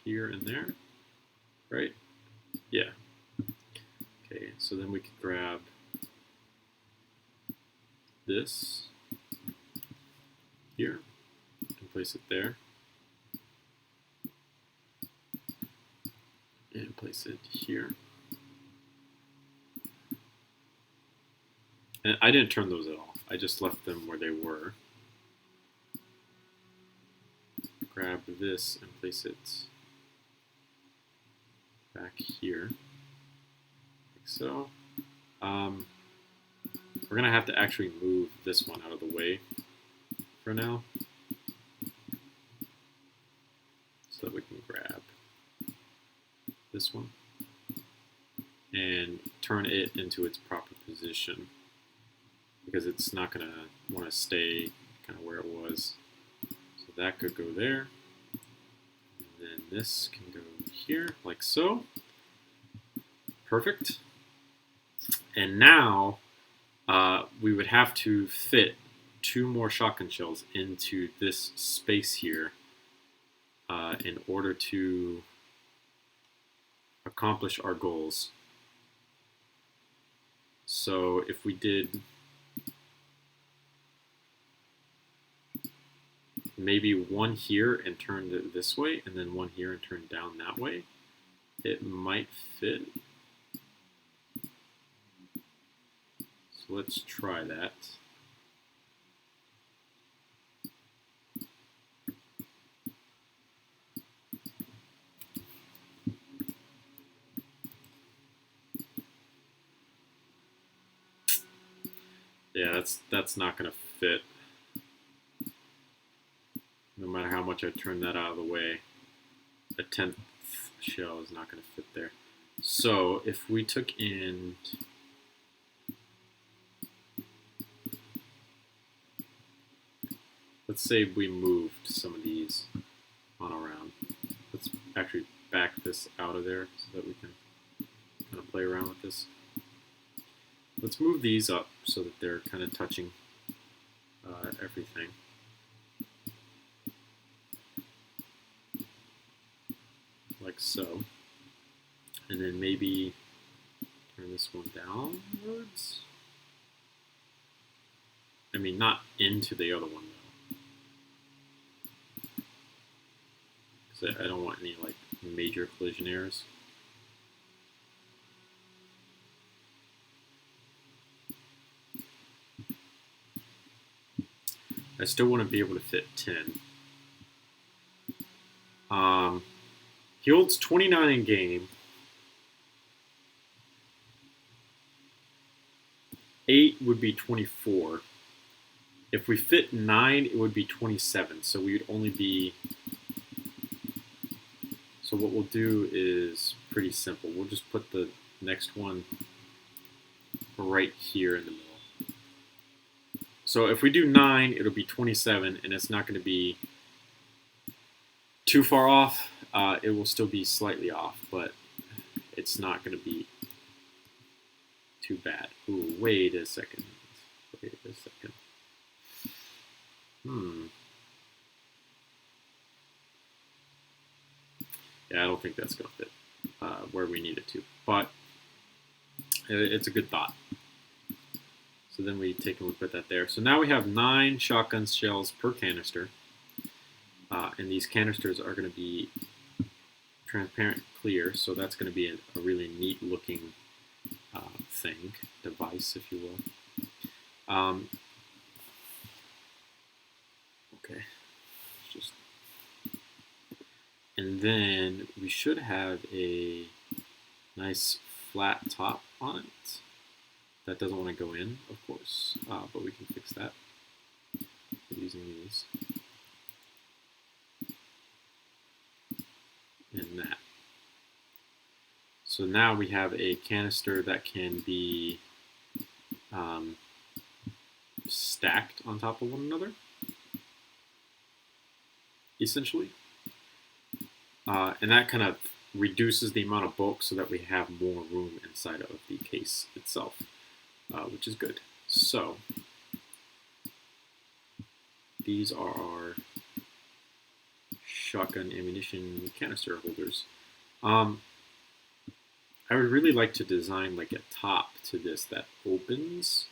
Here and there, right? Yeah. Okay, so then we could grab this here and place it there. And place it here. And I didn't turn those at all. I just left them where they were. Grab this and place it back here, like so. We're gonna have to actually move this one out of the way for now, so that we can grab this one and turn it into its proper position, because it's not gonna want to stay kind of where it was. So that could go there, and then this can go here, like so. Perfect. And now we would have to fit 2 more shotgun shells into this space here in order to accomplish our goals. So if we did maybe 1 here and turned it this way, and then 1 here and turned down that way, it might fit. So let's try that. Yeah, that's not going to fit. No matter how much I turn that out of the way, a 10th shell is not going to fit there. So if we took in let's say we moved some of these on around. Let's actually back this out of there so that we can kind of play around with this. Let's move these up so that they're kind of touching everything. Like so. And then maybe turn this one downwards. I mean, not into the other one though, because I don't want any like major collision errors. I still wouldn't be able to fit 10. He holds 29 in game. 8 would be 24. If we fit 9, it would be 27. So we would only be... So what we'll do is pretty simple. We'll just put the next one right here in the middle. So if we do 9, it'll be 27, and it's not going to be too far off. It will still be slightly off, but it's not going to be too bad. Ooh, wait a second. Wait a second. Yeah, I don't think that's going to fit where we need it to, but it's a good thought. So then we take and we put that there. So now we have 9 shotgun shells per canister, and these canisters are going to be transparent clear, so that's going to be a really neat looking device, if you will. Okay, just, and then we should have a nice flat top on it. That doesn't want to go in, of course, but we can fix that using these and that. So now we have a canister that can be stacked on top of one another, essentially. And that kind of reduces the amount of bulk so that we have more room inside of the case itself, which is good. So these are our shotgun ammunition canister holders. I would really like to design like a top to this that opens.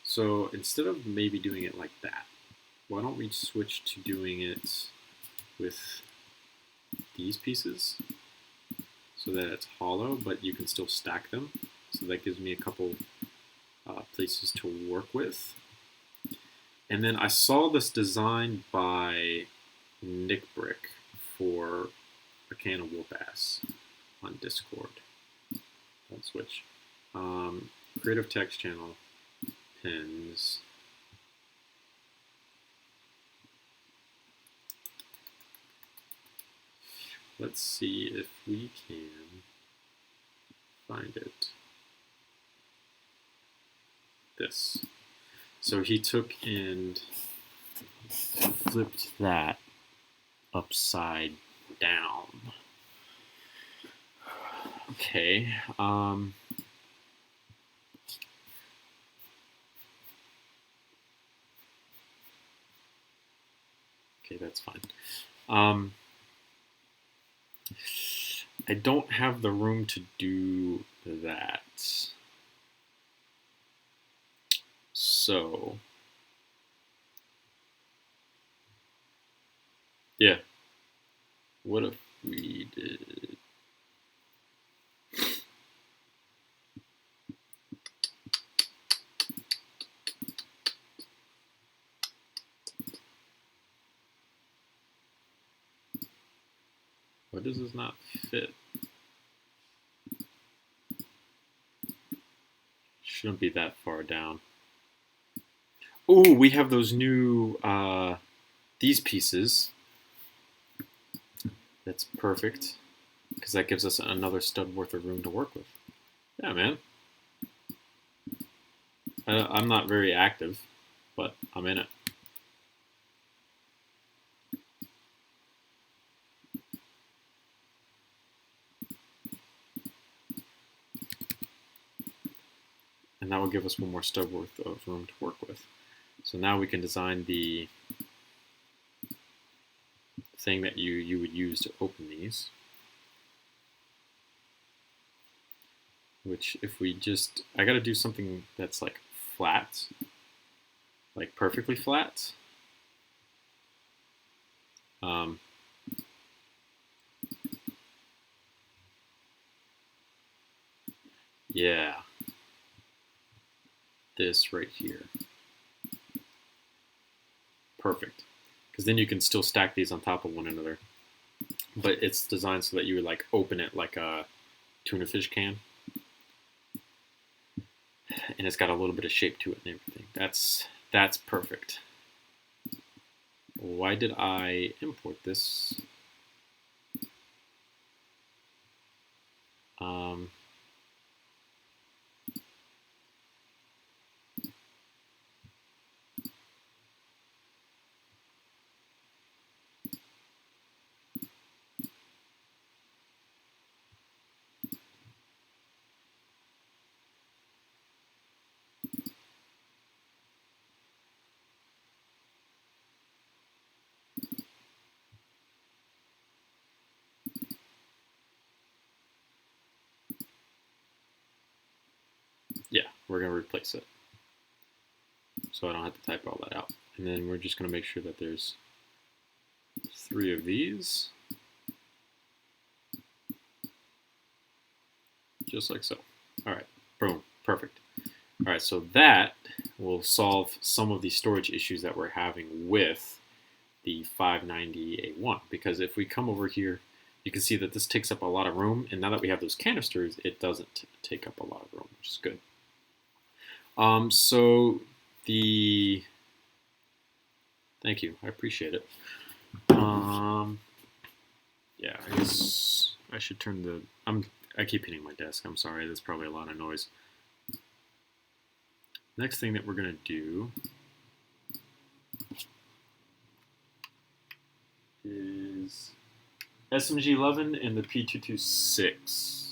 So instead of maybe doing it like that, why don't we switch to doing it with these pieces so that it's hollow, but you can still stack them. So that gives me a couple places to work with. And then I saw this design by Nick Brick for a can of whoop ass on Discord. I'll switch. Creative text channel, pins. Let's see if we can find it. This. So he took and flipped that upside down. Okay. Okay, that's fine. I don't have the room to do that. So, yeah. What if we did... Why does this not fit? Shouldn't be that far down. Oh, we have those new, these pieces. That's perfect, because that gives us another stud worth of room to work with. Yeah, man. I'm not very active, but I'm in it. And that will give us one more stud worth of room to work with. So now we can design the thing that you would use to open these. Which if we just, I gotta do something that's like flat, like perfectly flat. Yeah. This right here. perfect, because then you can still stack these on top of one another. But it's designed so that you would like open it like a tuna fish can, and it's got a little bit of shape to it and everything. That's perfect. Why did I import this? Yeah, we're going to replace it, so I don't have to type all that out. And then we're just going to make sure that there's 3 of these, just like so. All right, boom, perfect. All right, so that will solve some of the storage issues that we're having with the 590A1, because if we come over here, you can see that this takes up a lot of room, and now that we have those canisters, it doesn't take up a lot of room, which is good. So the, thank you, I appreciate it. Yeah, I guess I should turn the, I keep hitting my desk, I'm sorry, that's probably a lot of noise. Next thing that we're gonna do is SMG11 and the P226.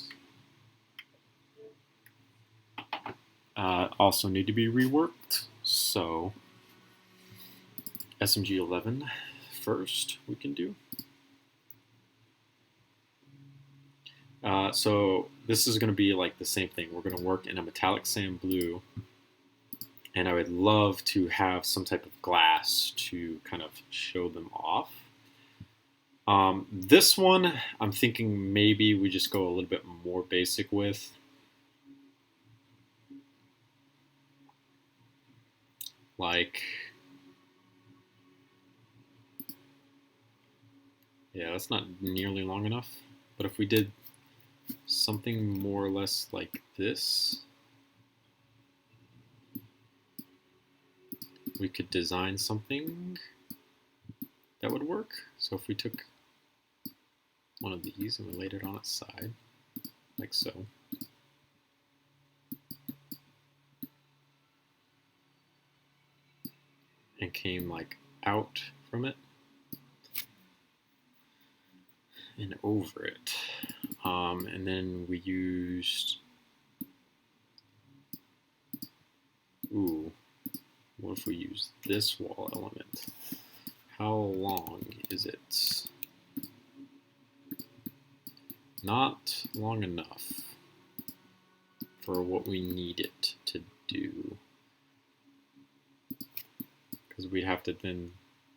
Also need to be reworked, so SMG11 first we can do. So this is going to be like the same thing. We're going to work in a metallic sand blue, and I would love to have some type of glass to kind of show them off. This one, I'm thinking maybe we just go a little bit more basic with. Like, yeah, that's not nearly long enough. But if we did something more or less like this, we could design something that would work. So if we took one of these and we laid it on its side, like so. And came like out from it and over it. And then we used, ooh, what if we use this wall element? How long is it? Not long enough for what we need it to do. Because we'd have to then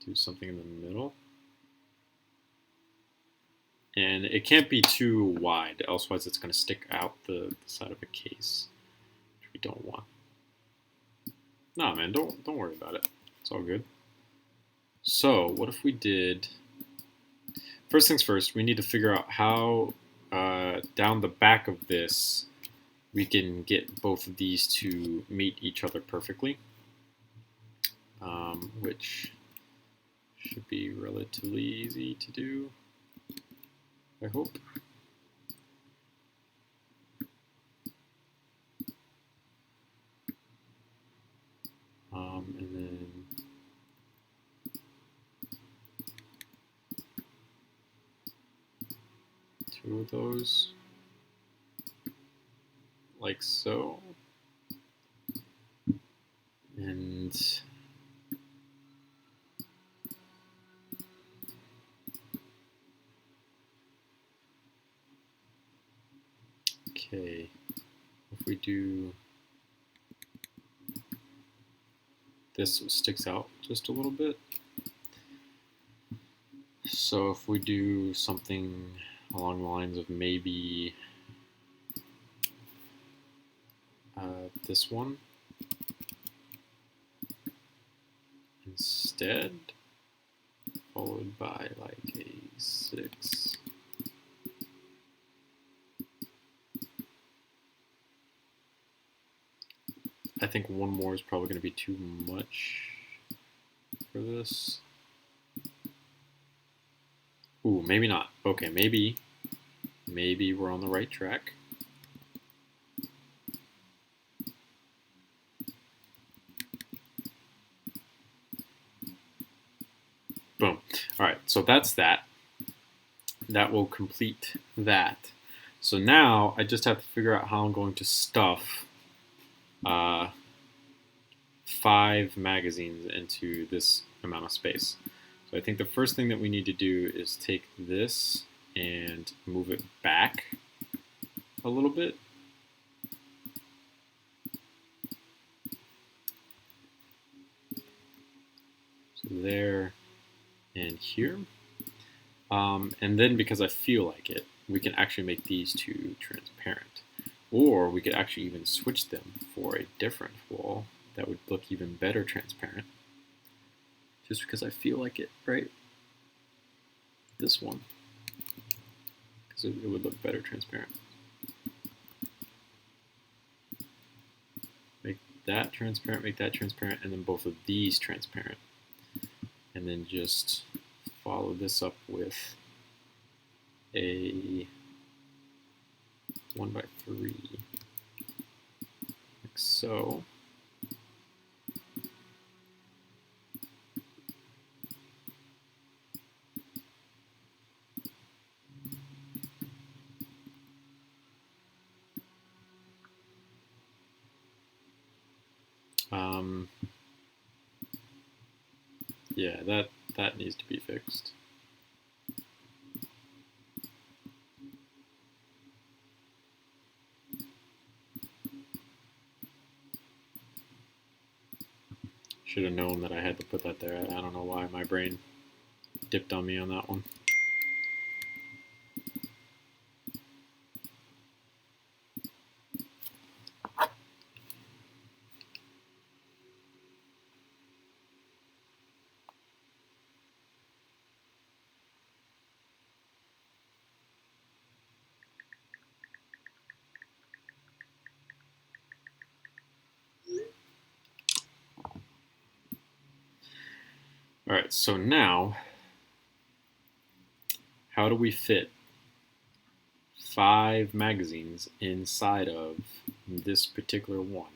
do something in the middle. And it can't be too wide, elsewise it's going to stick out the side of a case, which we don't want. Nah, man, don't worry about it. It's all good. So, what if we did... First things first, we need to figure out how down the back of this we can get both of these to meet each other perfectly. Which should be relatively easy to do, I hope. And then two of those, like so. And okay, if we do this, sticks out just a little bit. So if we do something along the lines of maybe this one instead. followed by like a 6. I think one more is probably going to be too much for this. Ooh, maybe not. Okay, maybe we're on the right track. Boom. All right, so that's that. That will complete that. So now I just have to figure out how I'm going to stuff 5 magazines into this amount of space. So I think the first thing that we need to do is take this and move it back a little bit. So there and here. And then because I feel like it, we can actually make these two transparent. Or we could actually even switch them for a different wall that would look even better transparent. Just because I feel like it, right? This one. Because it would look better transparent. Make that transparent, and then both of these transparent. And then just follow this up with a 1 by 3, like so. Yeah, that needs to be fixed. Should have known that I had to put that there. I don't know why my brain dipped on me on that one. All right, so now, how do we fit 5 magazines inside of this particular one?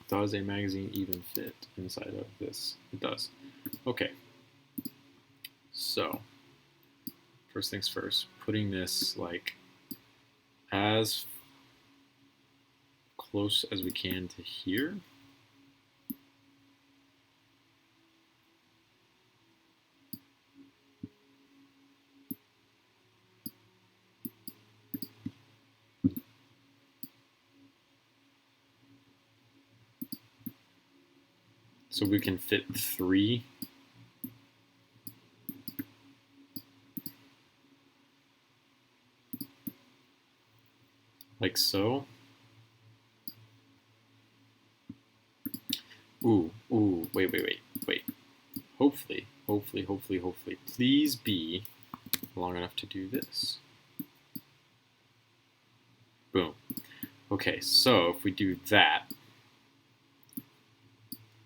Does a magazine even fit inside of this? It does. Okay. So, first things first, putting this like as close as we can to here. So we can fit 3 like so. Ooh, wait. Hopefully, please be long enough to do this. Boom. Okay, so if we do that,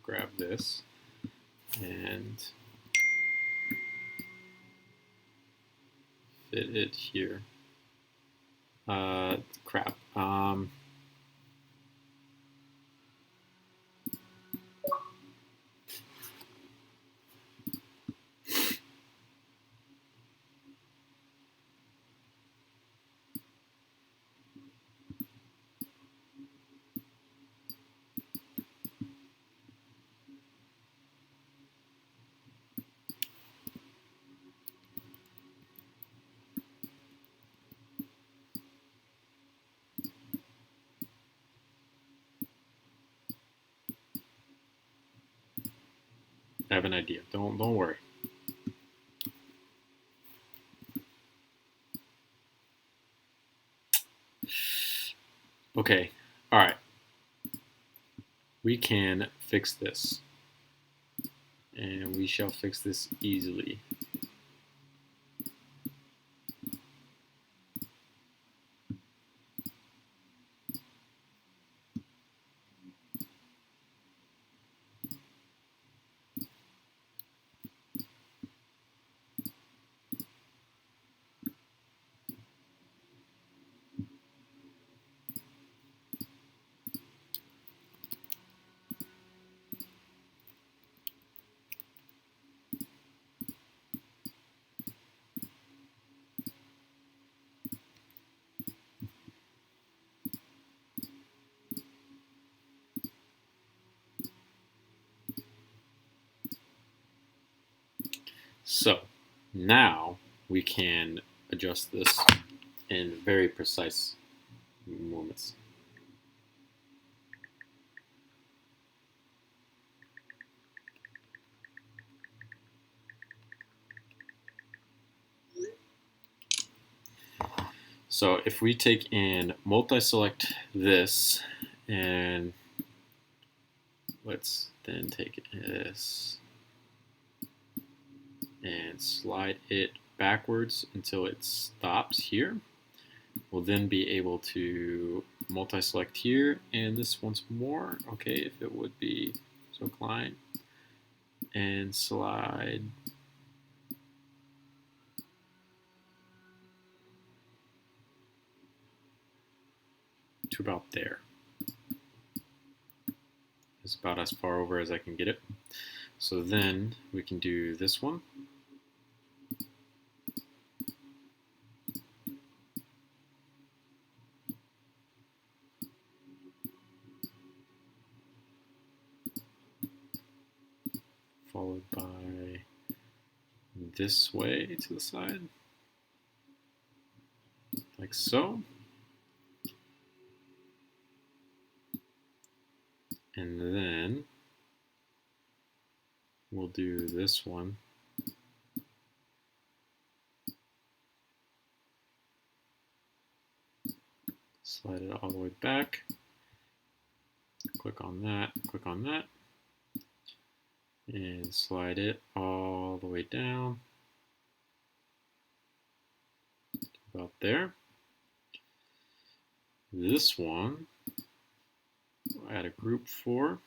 grab this and fit it here. Crap. I have an idea. Don't worry. Okay. All right. We can fix this. and we shall fix this easily. So now we can adjust this in very precise moments. So if we take and multi-select this, and let's then take this and slide it backwards until it stops here, we'll then be able to multi-select here and this once more, okay, if it would be so inclined, and slide to about there. It's about as far over as I can get it. So then we can do this one. Followed by this way to the side, like so. And then we'll do this one. Slide it all the way back. Click on that, and slide it all the way down to about there. This one, we'll add a group for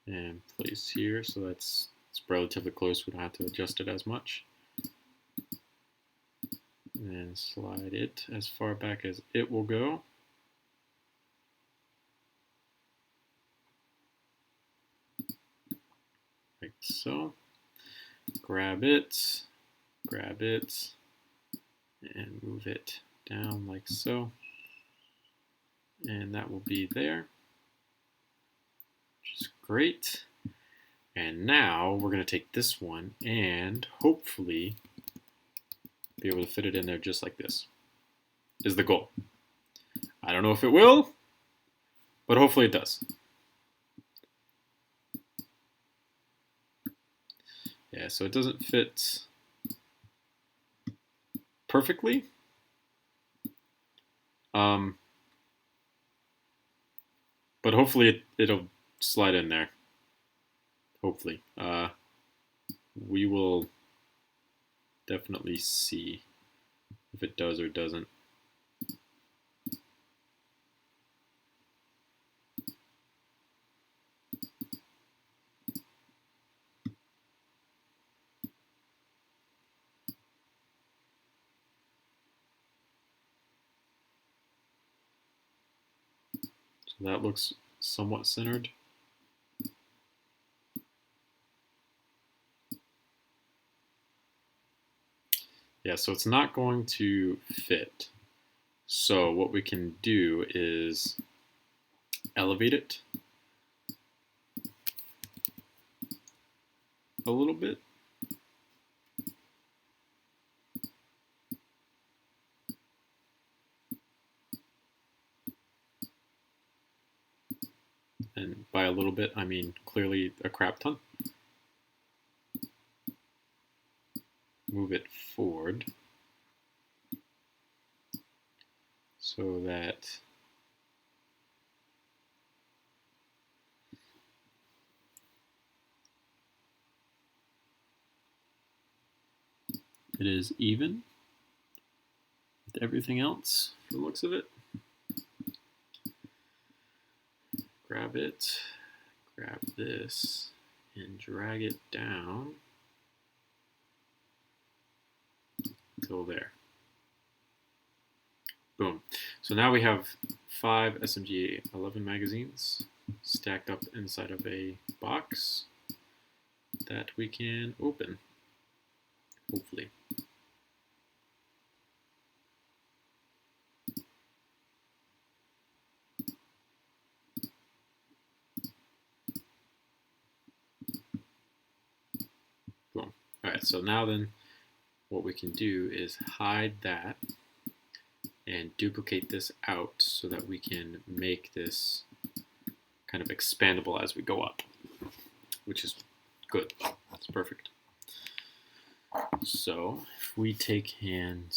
and place here, so it's relatively close. We don't have to adjust it as much. And slide it as far back as it will go. Like so. Grab it, and move it down like so. And that will be there, which is great. And now we're going to take this one and hopefully be able to fit it in there just like this, is the goal. I don't know if it will, but hopefully it does. Yeah, so it doesn't fit perfectly. But hopefully it'll slide in there. Hopefully. We will definitely see if it does or doesn't. So that looks somewhat centered. Yeah, so it's not going to fit. So what we can do is elevate it a little bit. And by a little bit, I mean clearly a crap ton. Move it forward so that It is even with everything else from the looks of it. Grab it, grab this, and drag it down until there. Boom. So now we have 5 SMG 11 magazines stacked up inside of a box that we can open, hopefully. Boom. All right, so now then what we can do is hide that and duplicate this out so that we can make this kind of expandable as we go up, which is good. It's perfect. So if we take and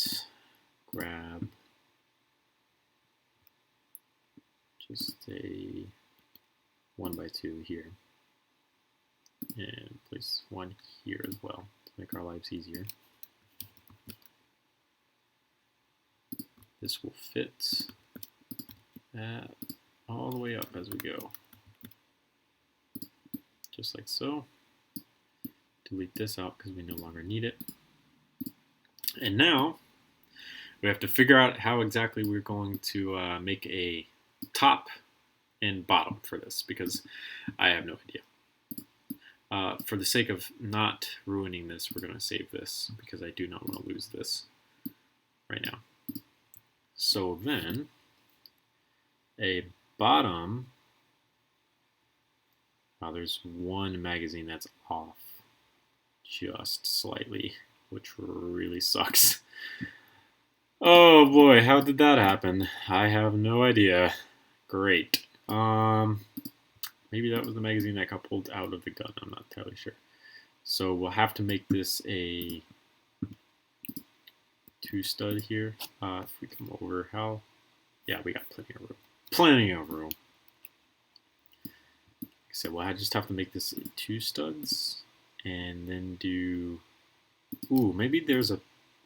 grab just a 1x2 here and place one here as well to make our lives easier. This will fit all the way up as we go, just like so. Delete this out because we no longer need it. And now we have to figure out how exactly we're going to make a top and bottom for this, because I have no idea. For the sake of not ruining this, we're going to save this because I do not want to lose this right now. So then, a bottom, there's one magazine that's off just slightly, which really sucks. Oh boy, how did that happen? I have no idea. Great. Maybe that was the magazine that got pulled out of the gun, I'm not entirely sure. So we'll have to make this a 2-stud here. If we come over, yeah, we got plenty of room. Plenty of room. Like I said, well, I just have to make this 2 studs, and then do. Ooh, maybe there's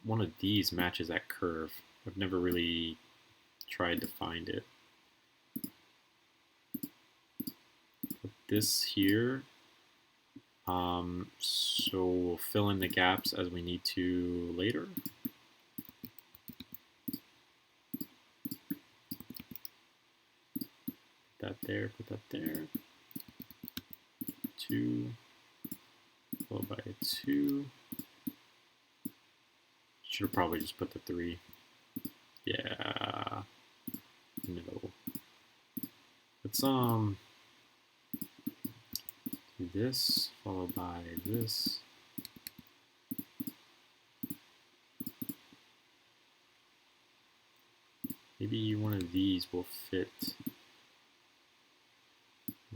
one of these matches that curve. I've never really tried to find it. Put this here. So we'll fill in the gaps as we need to later. Put that there. 2, followed by a 2. Should have probably just put the 3. Yeah. No. Let's do this, followed by this. Maybe one of these will fit.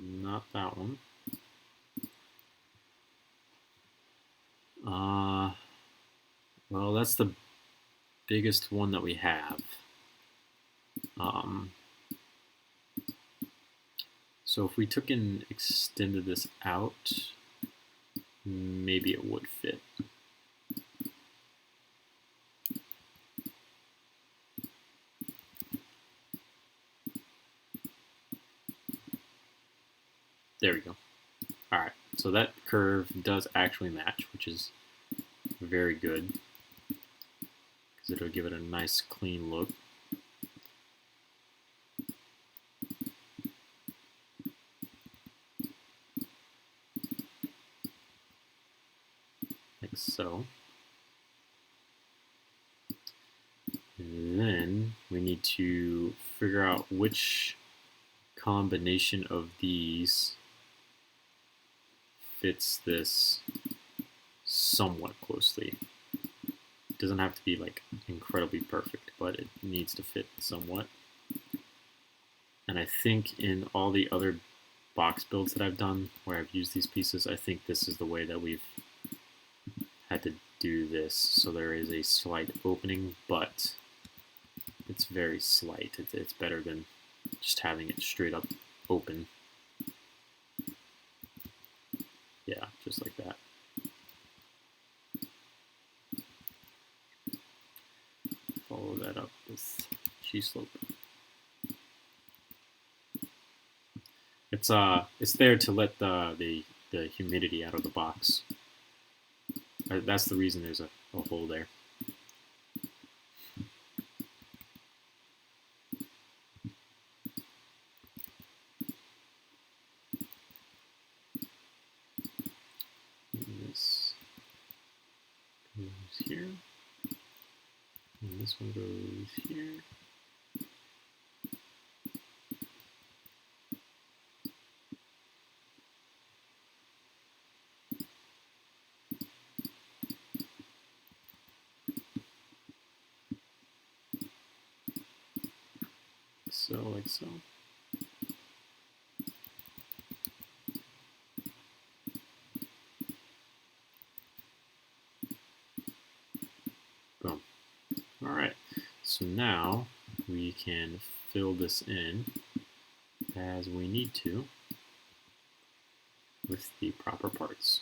Not that one. Well, that's the biggest one that we have. So if we took and extended this out, maybe it would fit. There we go. All right, so that curve does actually match, which is very good, because it'll give it a nice clean look. Like so. And then we need to figure out which combination of these fits this somewhat closely. It doesn't have to be like incredibly perfect, but it needs to fit somewhat. And I think in all the other box builds that I've done where I've used these pieces, I think this is the way that we've had to do this. So there is a slight opening, but it's very slight. It's better than just having it straight up open. Yeah, just like that. slope. It's there to let the humidity out of the box. That's the reason there's a hole there. And this goes here, and this one goes here. So, like so. Boom. All right. So now we can fill this in as we need to with the proper parts.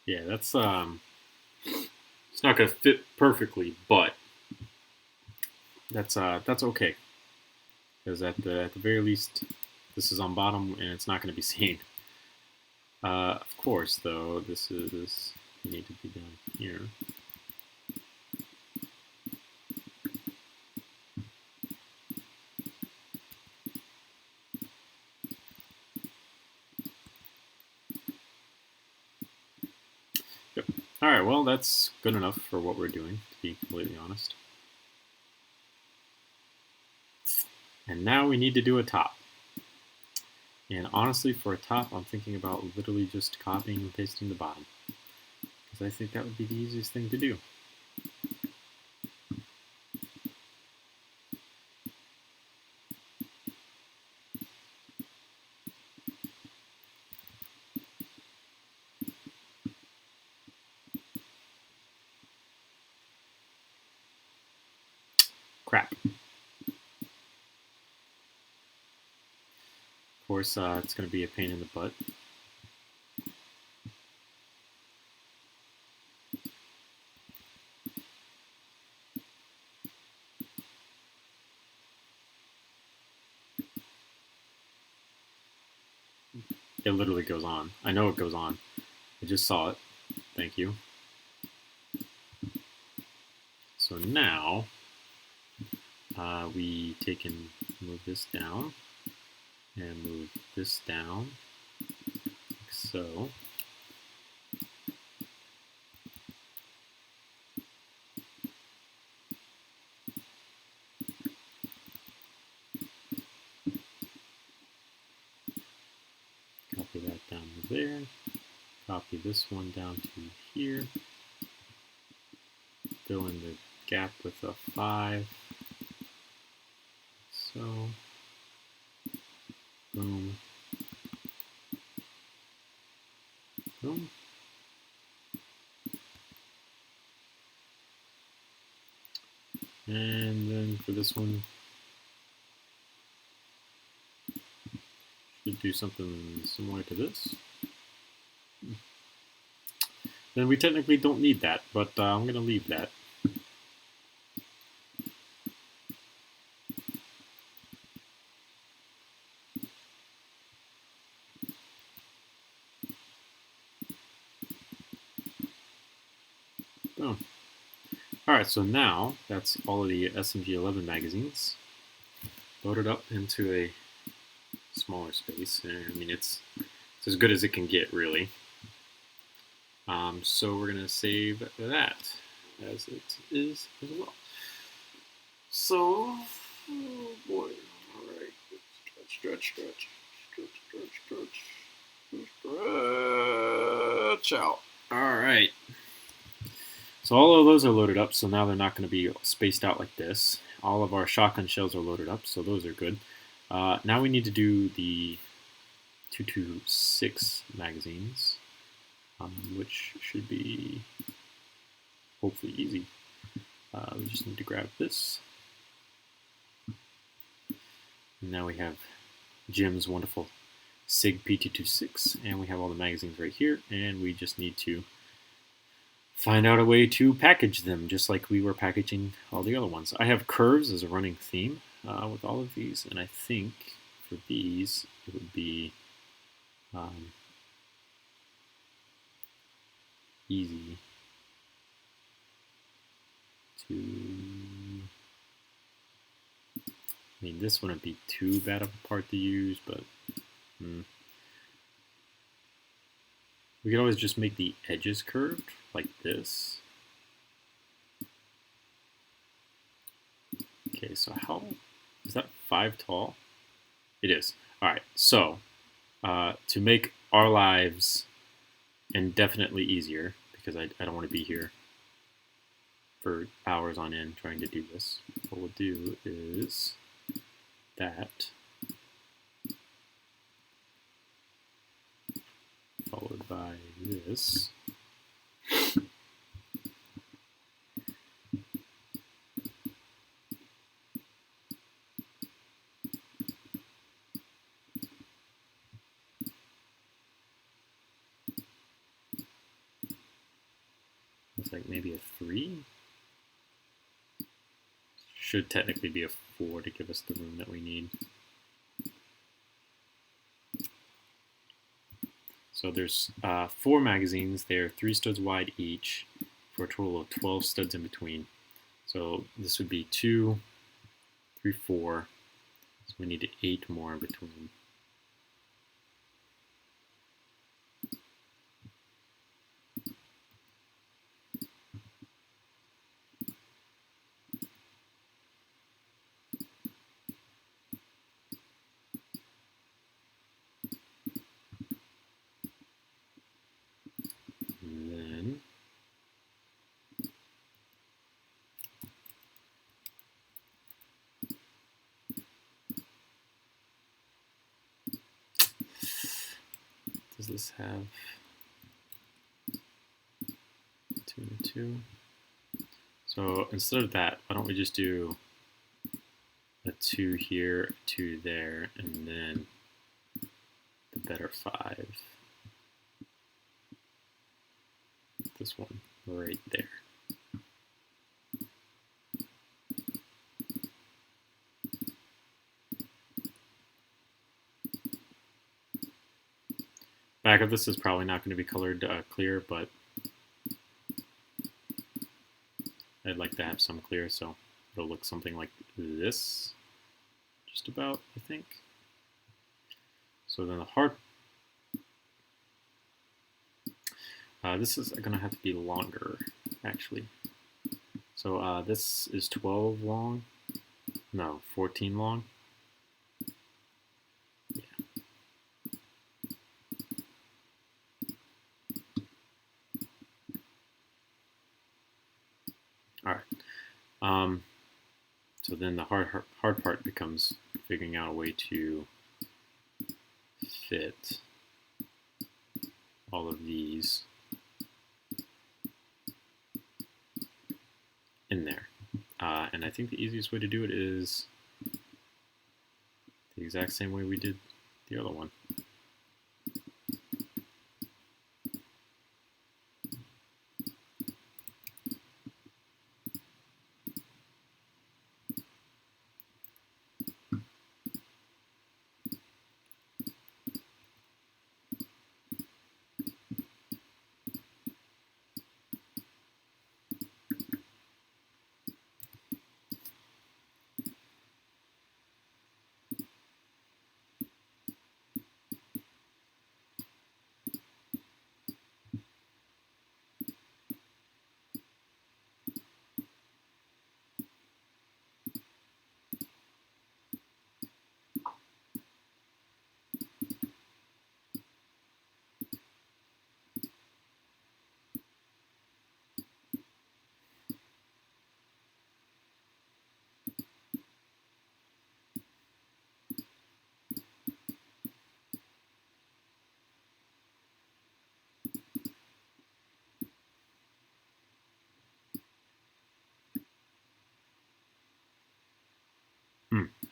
Yeah, that's it's not gonna fit perfectly, but that's okay, because at the very least, this is on bottom and it's not gonna be seen. Of course, though, this need to be done here. Yep. All right, well, that's good enough for what we're doing, to be completely honest. And now we need to do a top. And honestly, for a top, I'm thinking about literally just copying and pasting the bottom, because I think that would be the easiest thing to do. Crap. Of course, it's going to be a pain in the butt. It literally goes on. I know it goes on. I just saw it. Thank you. So now we take and move this down and move this down, like so. Copy that down to there. Copy this one down to here. Fill in the gap with a 5. So, boom, boom. And then for this one, should do something similar to this. Then we technically don't need that, but I'm going to leave that. Boom. Alright, so now that's all of the SMG 11 magazines loaded up into a smaller space. I mean, it's as good as it can get, really. So we're going to save that as it is as well. So, oh boy, alright, stretch. Stretch out. All right. So all of those are loaded up, so now they're not going to be spaced out like this. All of our shotgun shells are loaded up, so those are good. Now we need to do the 226 magazines, which should be hopefully easy. We just need to grab this. And now we have Jim's wonderful SIG Pt.1, and we have all the magazines right here, and we just need to find out a way to package them, just like we were packaging all the other ones. I have curves as a running theme with all of these, and I think for these it would be easy to... I mean, this wouldn't be too bad of a part to use, but we could always just make the edges curved like this. Okay, so how is that 5 tall? It is. All right, so to make our lives indefinitely easier, because I don't want to be here for hours on end trying to do this, what we'll do is that followed by this. Looks like maybe a 3. Should technically be a 4 to give us the room that we need. So there's 4 magazines. They're 3 studs wide each for a total of 12 studs in between. So this would be 2, 3, 4. So we need 8 more in between. Does this have 2 and 2? So instead of that, why don't we just do a 2 here, a 2 there, and then the better 5. This one right there. Back of this is probably not going to be colored clear, but I'd like to have some clear, so it'll look something like this, just about, I think. So then the hard, this is going to have to be longer, actually. So this is 12 long, no, 14 long. So then the hard part becomes figuring out a way to fit all of these in there. And I think the easiest way to do it is the exact same way we did the other one.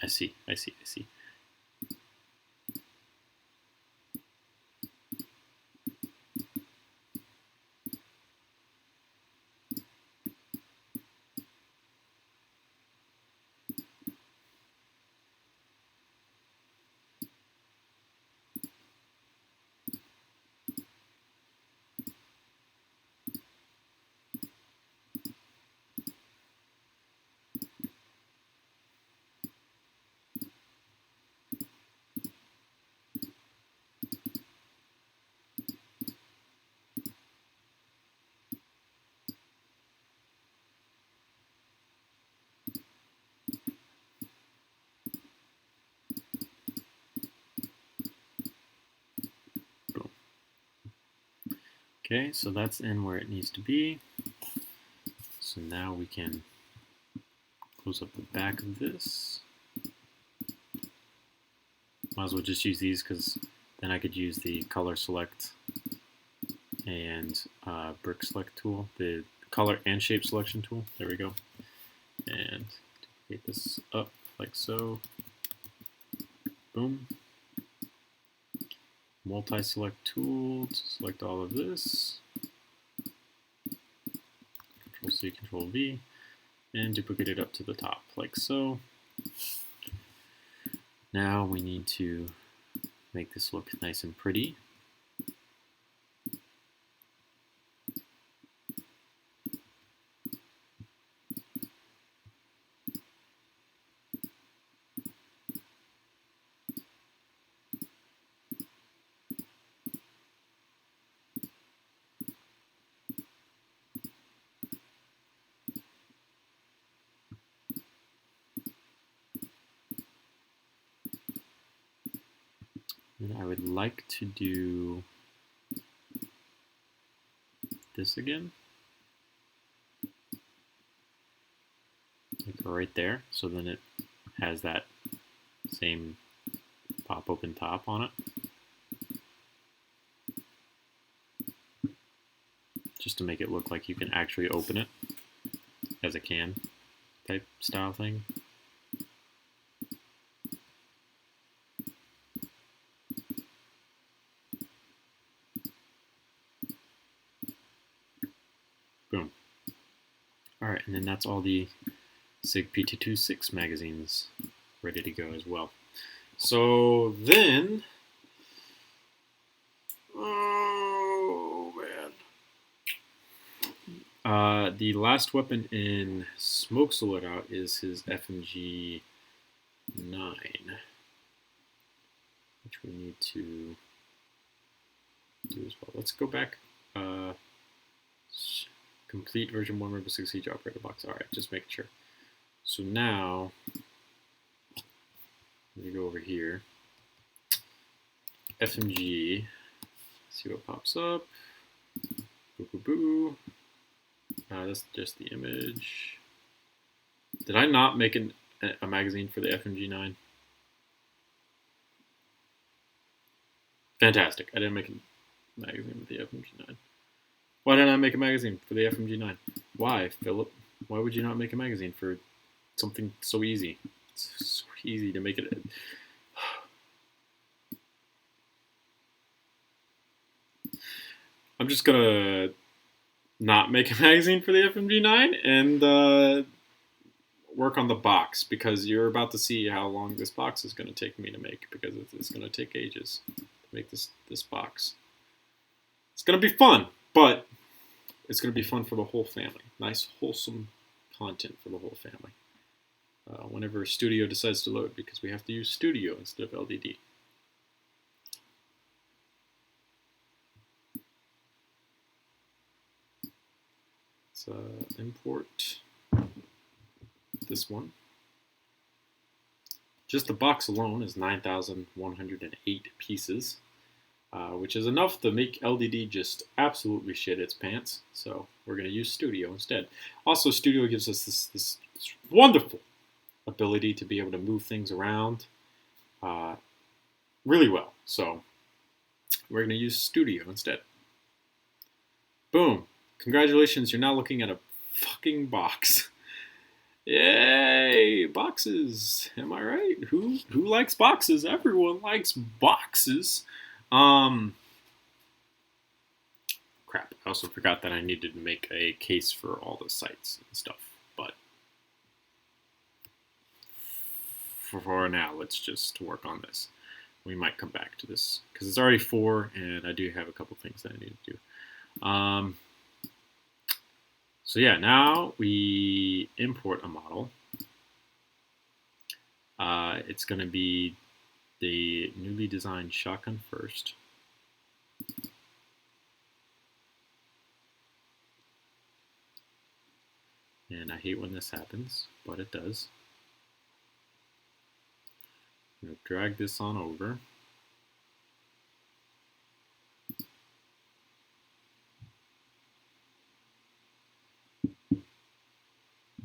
I see. I see. I see. Okay, so that's in where it needs to be. So now we can close up the back of this. Might as well just use these because then I could use the color select and brick select tool, the color and shape selection tool. There we go. And get this up like so. Boom. Multi-select tool to select all of this. Control-C, Control-V, and duplicate it up to the top like so. Now we need to make this look nice and pretty. And I would like to do this again. Like right there, so then it has that same pop open top on it. Just to make it look like you can actually open it as a can type style thing. Boom. Alright, and then that's all the SIG Pt.2 magazines ready to go as well. So then, oh man, the last weapon in Smoke's loadout is his FMG 9, which we need to do as well. Let's go back. Complete version 1 Rainbow Six Siege operator box. Alright, just making sure. So now, let me go over here. FMG, see what pops up. Boo boo boo. That's just the image. Did I not make a magazine for the FMG 9? Fantastic. I didn't make a magazine with the FMG 9. Why didn't I make a magazine for the FMG 9? Why, Philip? Why would you not make a magazine for something so easy? It's so easy to make it. I'm just gonna not make a magazine for the FMG 9 and work on the box, because you're about to see how long this box is going to take me to make, because it's going to take ages to make this box. It's going to be fun, but it's going to be fun for the whole family. Nice, wholesome content for the whole family. Whenever Studio decides to load, because we have to use Studio instead of LDD. Let's import this one. Just the box alone is 9,108 pieces, which is enough to make LDD just absolutely shit its pants. So we're going to use Studio instead. Also, Studio gives us this wonderful ability to be able to move things around really well. So we're going to use Studio instead. Boom. Congratulations, you're now looking at a fucking box. Yay, boxes. Am I right? Who likes boxes? Everyone likes boxes. Crap. I also forgot that I needed to make a case for all the sites and stuff. But for now, let's just work on this. We might come back to this because it's already 4, and I do have a couple things that I need to do. So yeah, now we import a model. It's going to be the newly designed shotgun first. And I hate when this happens, but it does. I'm going to drag this on over.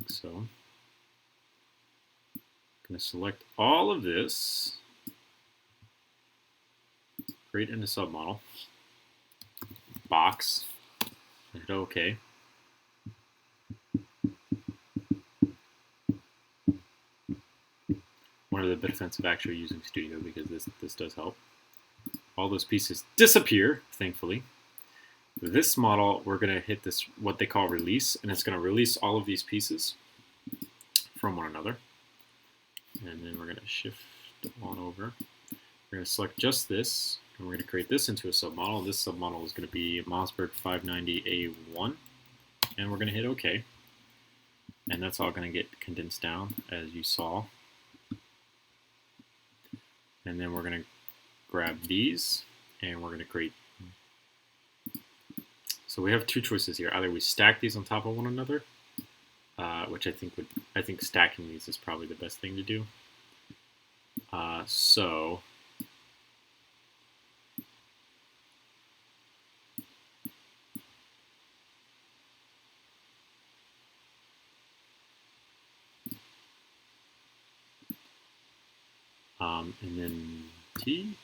So I'm going to select all of this, create in a submodel, box, and hit OK. One of the benefits of actually using Studio, because this does help. All those pieces disappear, thankfully. With this model, we're going to hit this, what they call release, and it's going to release all of these pieces from one another. And then we're going to shift on over. We're going to select just this, and we're going to create this into a submodel. This submodel is going to be Mossberg 590A1, and we're going to hit OK. And that's all going to get condensed down, as you saw. And then we're going to grab these, and we're going to create. So we have two choices here. Either we stack these on top of one another, which I think stacking these is probably the best thing to do. And then T.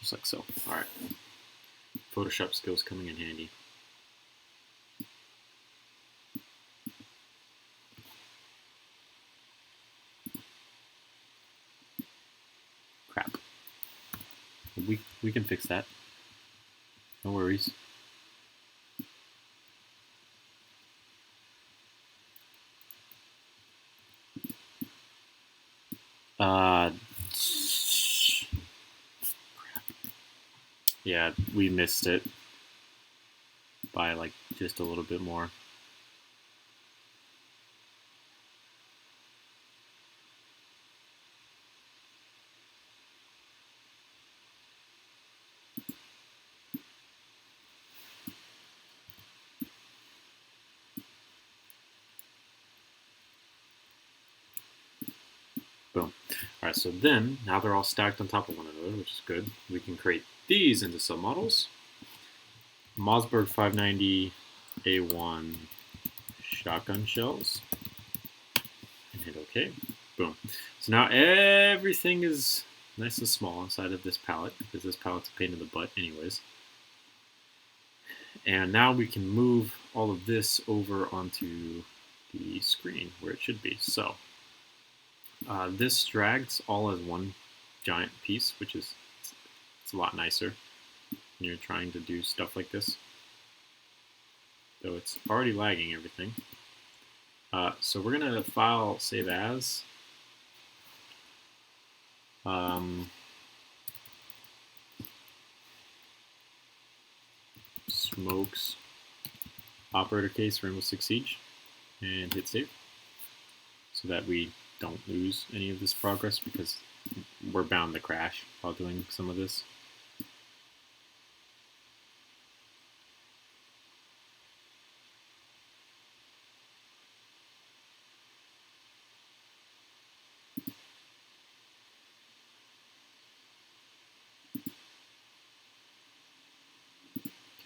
Just like so. All right. Photoshop skills coming in handy. Crap. We can fix that. No worries. Yeah, we missed it by like just a little bit more. Boom. All right, so then, now they're all stacked on top of one another, which is good. We can create these into submodels. Mossberg 590A1 shotgun shells. And hit OK. Boom. So now everything is nice and small inside of this palette, because this palette's a pain in the butt anyways. And now we can move all of this over onto the screen where it should be. So this drags all as one giant piece, which is it's a lot nicer when you're trying to do stuff like this. So it's already lagging everything. So we're going to file save as. Smokes operator case Rainbow Six Siege, and hit save so that we don't lose any of this progress, because we're bound to crash while doing some of this.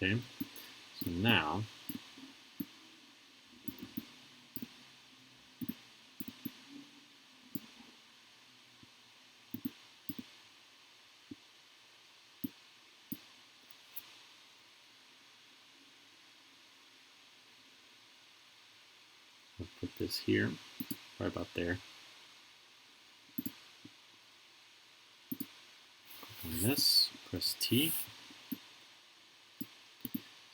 Okay, so now put this here, right about there. Click on this, press T.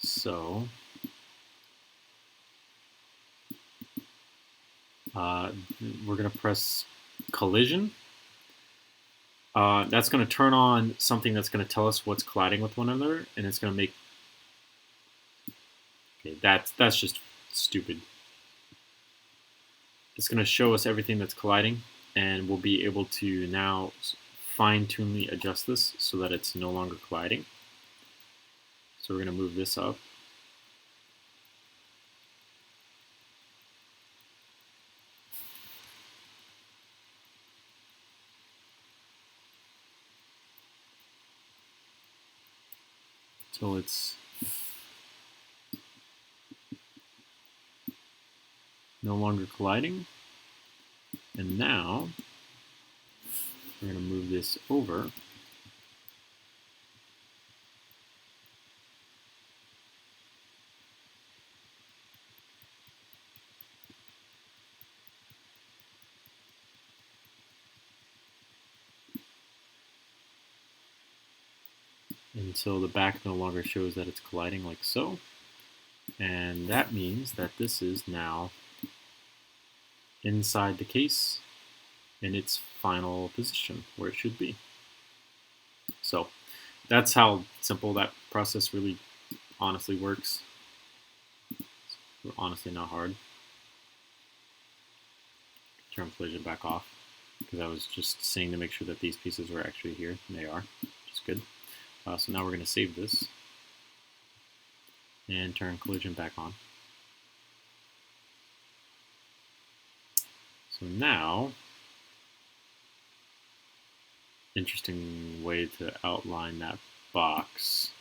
So we're going to press collision. That's going to turn on something that's going to tell us what's colliding with one another, and it's going to make. Okay, that's just stupid. It's going to show us everything that's colliding, and we'll be able to now fine-tunely adjust this so that it's no longer colliding. So we're going to move this up. So it's no longer colliding. And now we're going to move this over. Until the back no longer shows that it's colliding like so. And that means that this is now inside the case in its final position where it should be. So that's how simple that process really honestly works. It's honestly not hard. Turn collision back off because I was just seeing to make sure that these pieces were actually here, and they are, which is good. So now we're going to save this and turn collision back on. So now, interesting way to outline that box.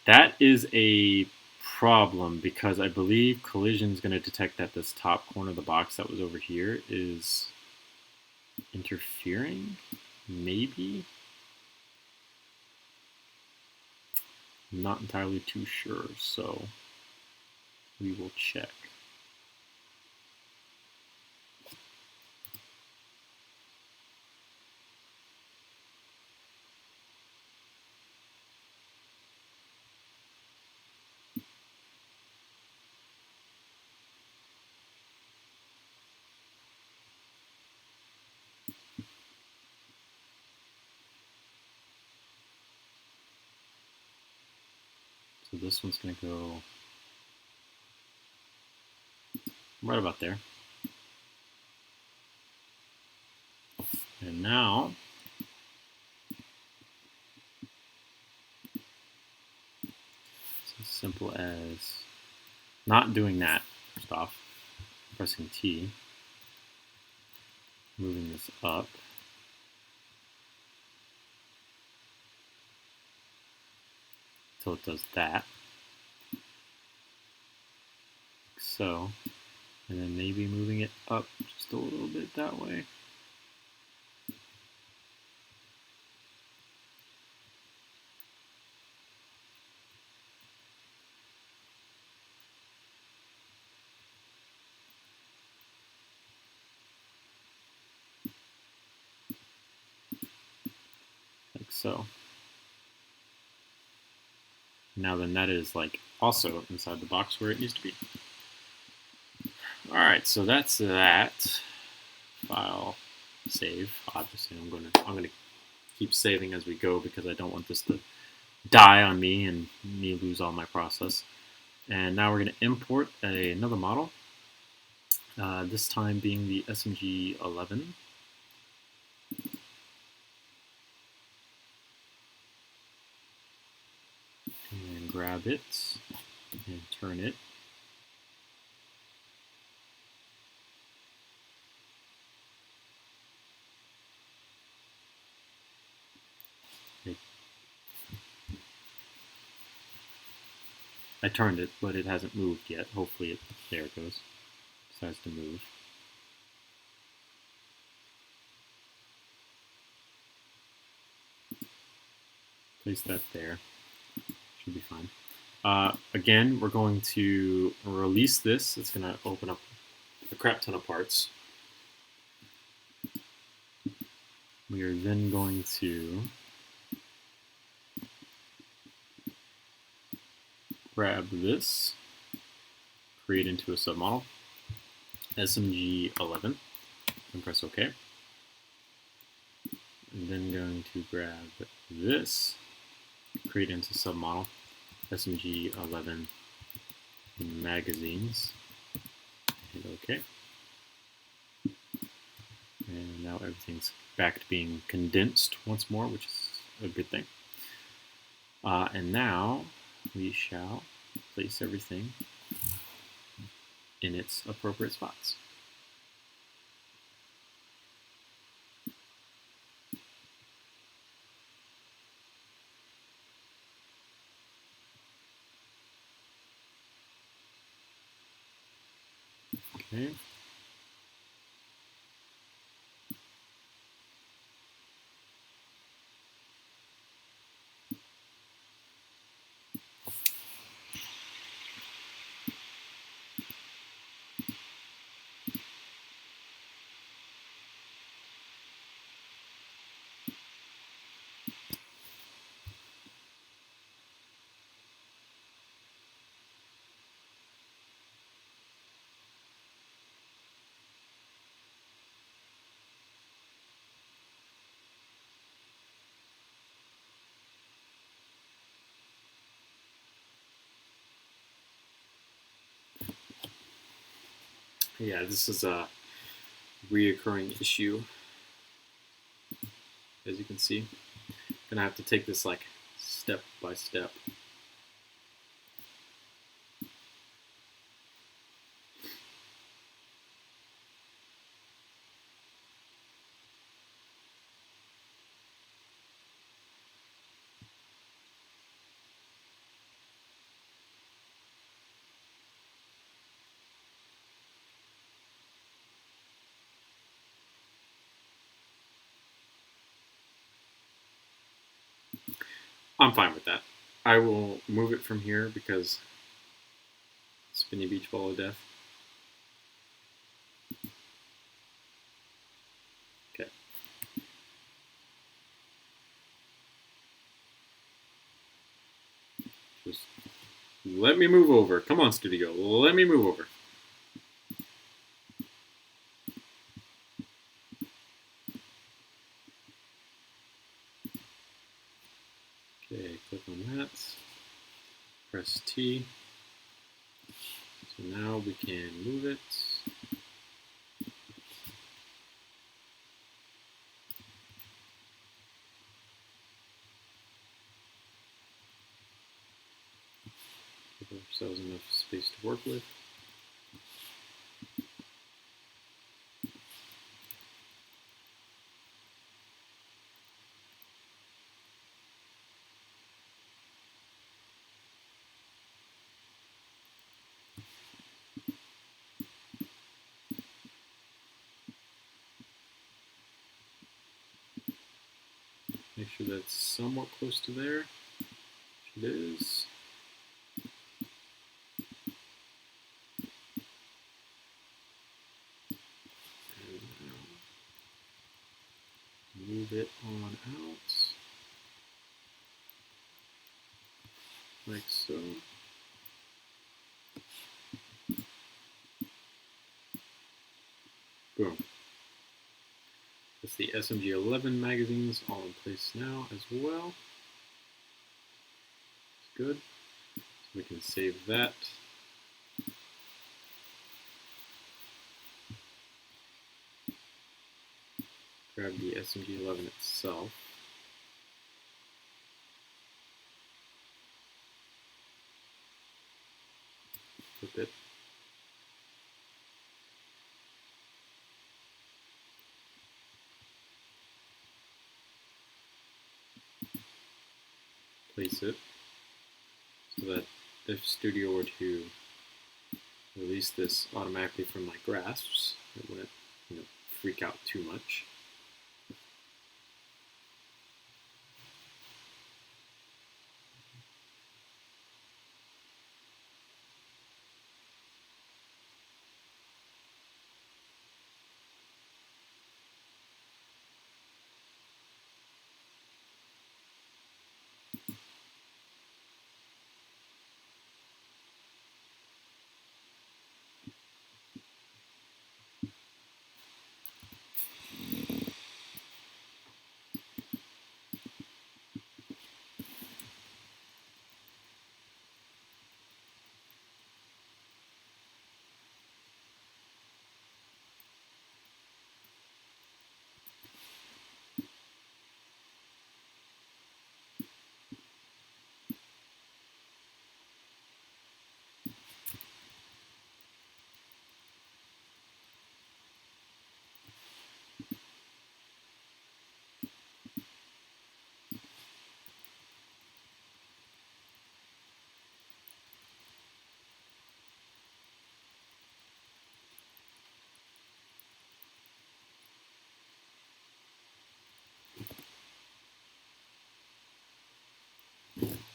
That is a problem because I believe collision is going to detect that this top corner of the box that was over here is interfering, maybe? I'm not entirely too sure, so we will check. So this one's going to go right about there. And now, it's as simple as not doing that, first off, pressing T, moving this up. Until it does that. Like so. And then maybe moving it up just a little bit that way. Like so. Now then that is like also inside the box where it needs to be. Alright, so that's that. File save. Obviously I'm gonna keep saving as we go because I don't want this to die on me and me lose all my process. And now we're going to import another model, this time being the SMG 11. And then grab it and turn it. I turned it, but it hasn't moved yet. Hopefully there it goes. Decides to move. Place that there. Should be fine. Again, we're going to release this. It's going to open up a crap ton of parts. We are then going to grab this, create into a submodel, SMG11, and press OK. And then going to grab this, create into submodel, SMG11 magazines, hit OK. And now everything's back to being condensed once more, which is a good thing. And now we shall place everything in its appropriate spots. Okay. Yeah, this is a reoccurring issue. As you can see, gonna have to take this like step by step. I'm fine with that. I will move it from here because spinny beach ball of death. Okay. Just let me move over. Come on, studio. Let me move over. Okay, click on that. Press T. So now we can move it. Give ourselves enough space to work with. Make sure that's somewhat close to there. It is. And now move it on out. Like so. Boom. That's the SMG11 magazines all in place now as well. Good. So we can save that. Grab the SMG11 itself. Flip it. Place it so that if Studio were to release this automatically from my grasps, it wouldn't, freak out too much.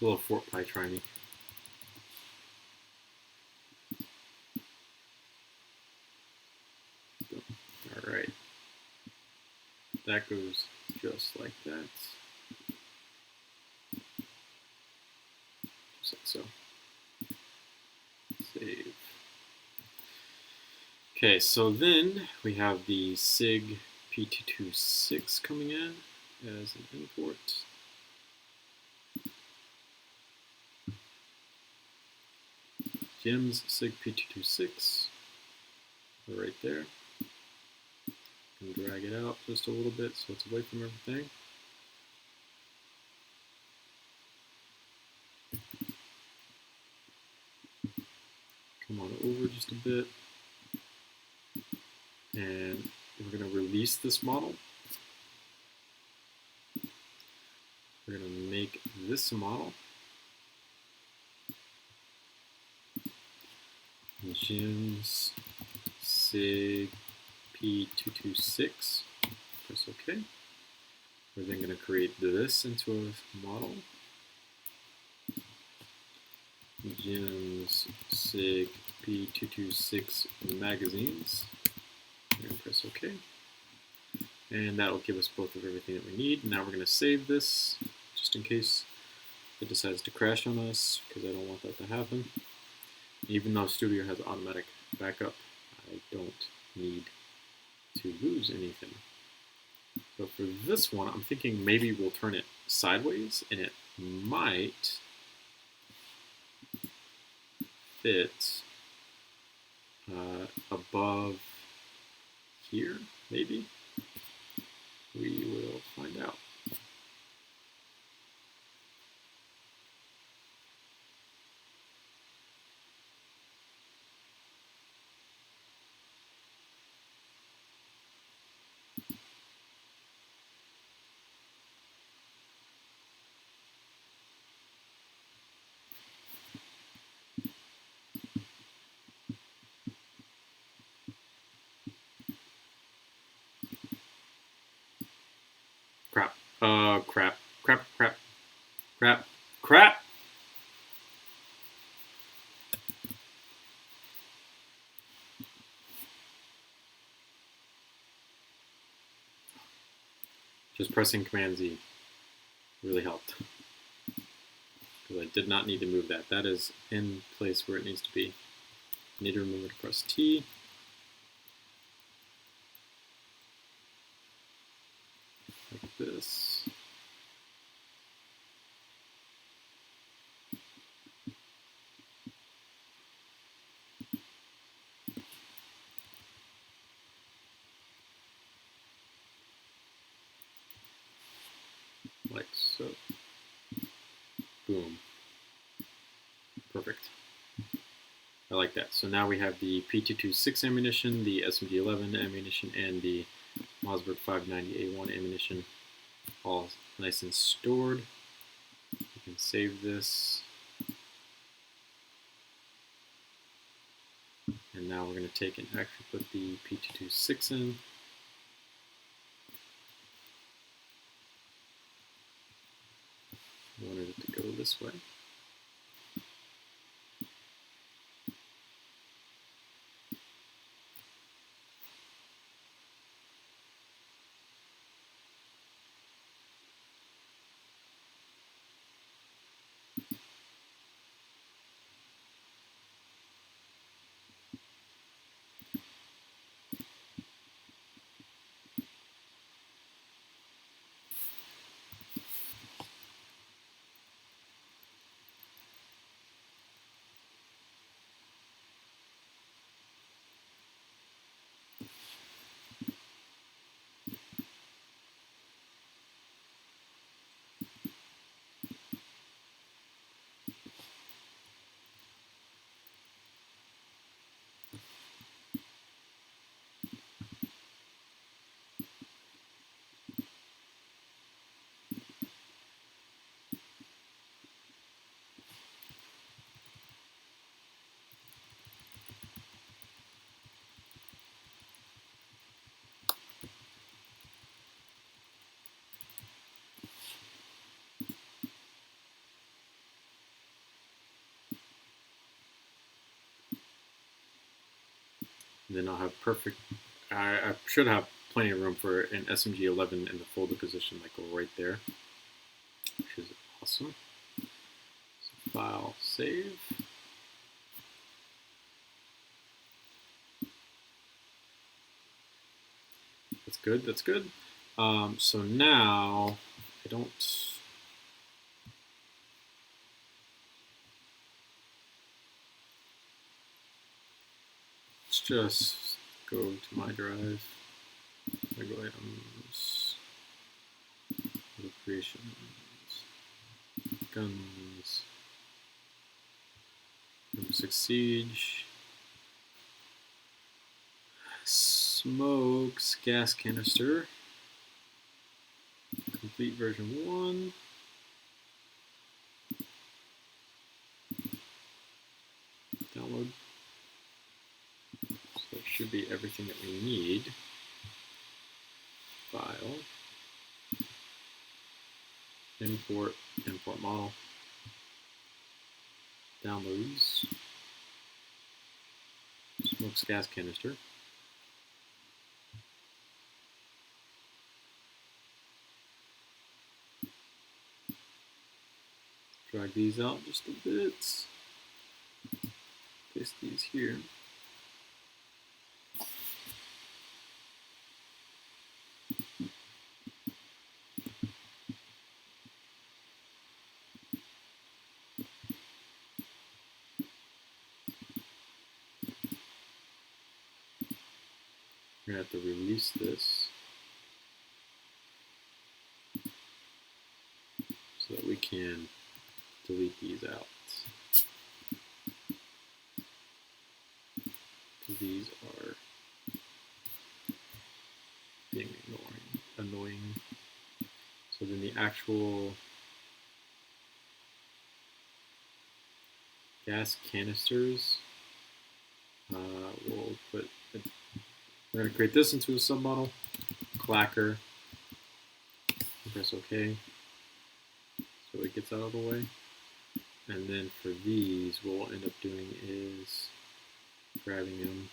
A little Fort Pie try me. Alright. That goes just like that. Just like so. Save. Okay, so then we have the SIG Pt.1 coming in as an import. Jim's SIG Pt.1 right there. And drag it out just a little bit so it's away from everything. Come on over just a bit. And we're going to release this model. We're going to make this a model. Jim's SIG P226. Press OK. We're then going to create this into a model. Jim's SIG P226 magazines. We're going to press OK. And that'll give us both of everything that we need. Now we're going to save this just in case it decides to crash on us, because I don't want that to happen. Even though Studio has automatic backup, I don't need to lose anything. So for this one, I'm thinking maybe we'll turn it sideways, and it might fit above here, maybe. We will find out. Crap. Crap. Crap. Crap. Crap. Crap. Just pressing Command Z really helped, because I did not need to move that. That is in place where it needs to be. I need to remove it, press T. Like this. Like so. Boom. Perfect. I like that. So now we have the P226 ammunition, the SMD11 ammunition, and the Mossberg 590A1 ammunition all nice and stored. You can save this. And now we're going to take and actually put the P226 in. I wanted it to go this way. And then I'll have perfect, I should have plenty of room for an SMG 11 in the folded position, like right there, which is awesome. So file, save. That's good, that's good. So now, I don't, let's just go to my drive, Lego items, Lego creations, guns, Rainbow Six Siege, smokes, gas canister, complete version 1. Download. So that should be everything that we need. File. Import model. Downloads. Smokes gas canister. Drag these out just a bit. Paste these here. We're going to have to release this so that we can delete these out. These are being annoying. So then the actual gas canisters, we'll put, we're going to create this into a submodel, clacker, press OK, so it gets out of the way. And then for these, what we'll end up doing is grabbing them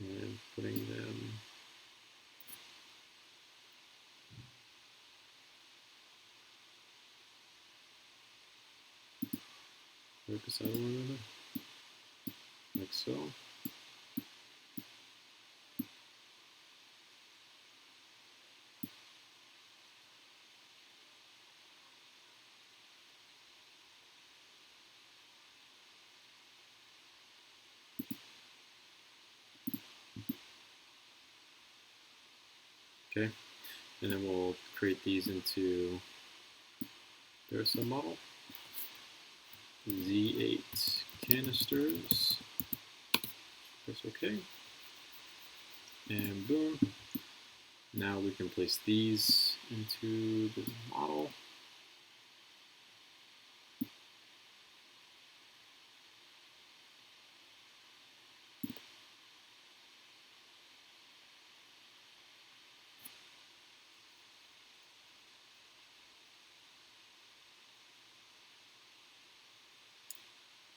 and putting them beside one another, like so. Okay, and then we'll create these into their submodel. Z8 canisters. Press OK. And boom. Now we can place these into the model.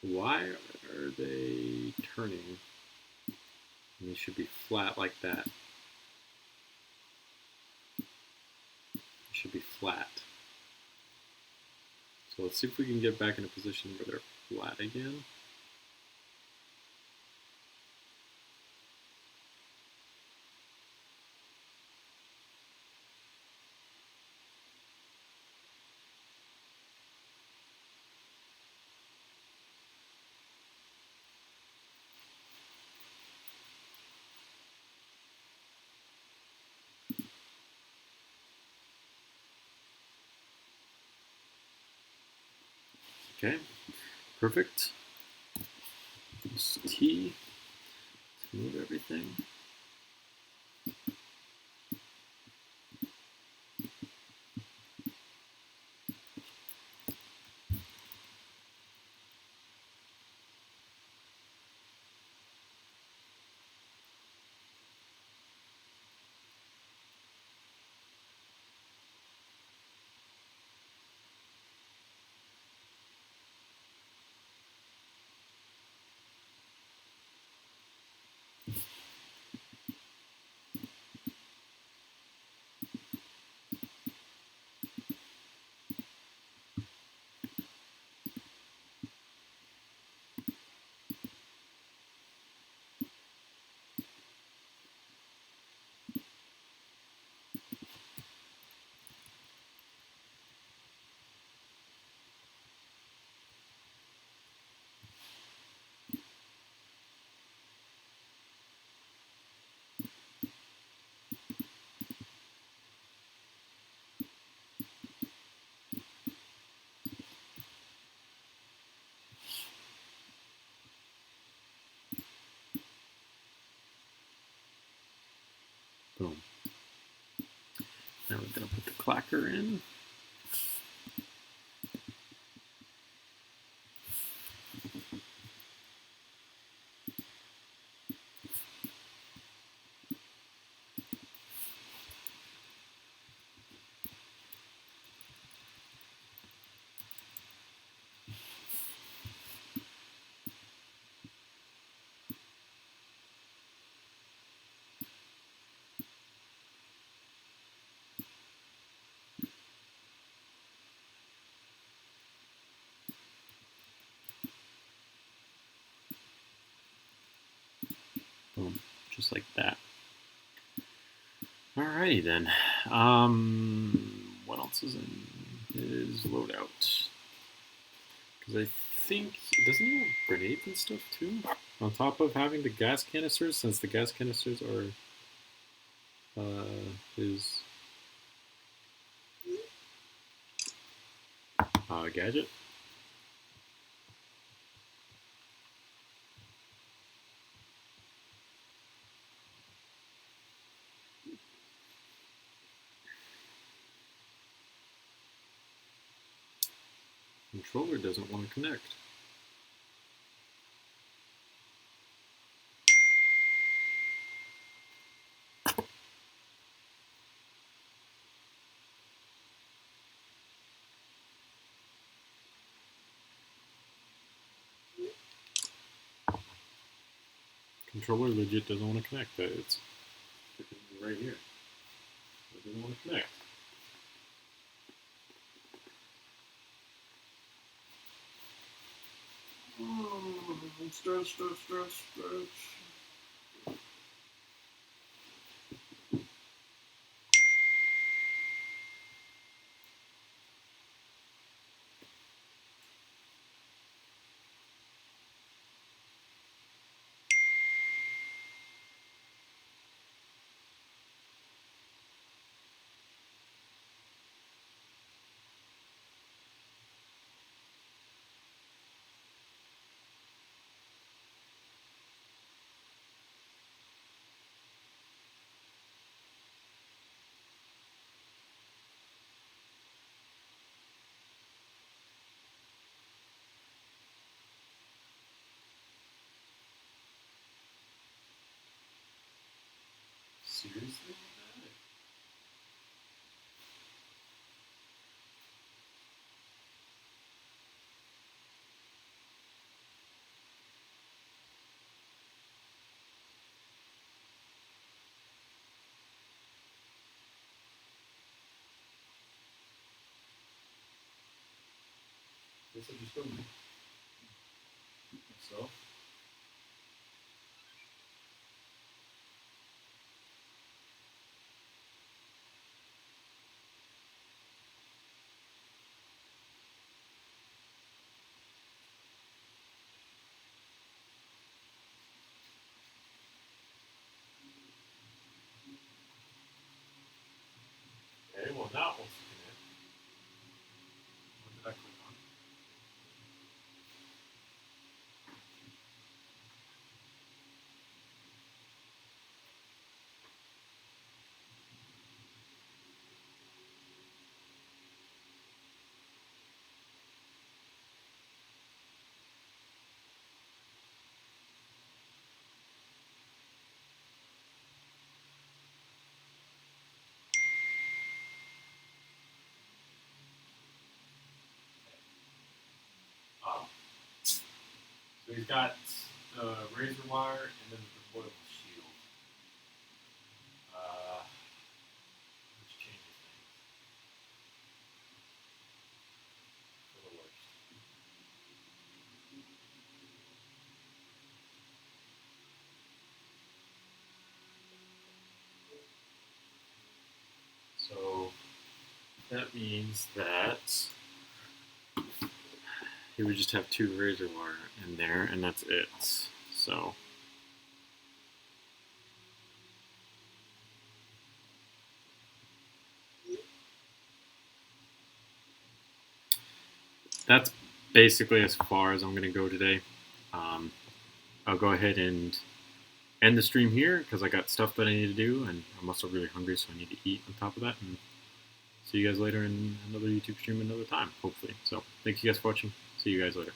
Why are they turning? And they should be flat like that. They should be flat. So let's see if we can get back in a position where they're flat again. Okay, perfect. Use T to move everything. Now we're going to put the clacker in. Boom, just like that. Alrighty then. What else is in his loadout? Because I think, doesn't he have grenades and stuff too? On top of having the gas canisters, since the gas canisters are his gadget. Controller doesn't want to connect. Controller legit doesn't want to connect. It's right here. It doesn't want to connect. Oh, stretch. Seriously? Guess I just don't myself. Okay, well that wants to connect. What did I click on? Oh. So he's got the razor wire and then the deployable shield. Which changes things for the worst. So that means that he would just have 2 razor wire in there, and that's it. So that's basically as far as I'm going to go today. I'll go ahead and end the stream here because I got stuff that I need to do, and I'm also really hungry, so I need to eat on top of that. And see you guys later in another YouTube stream another time, hopefully. So thank you guys for watching. See you guys later.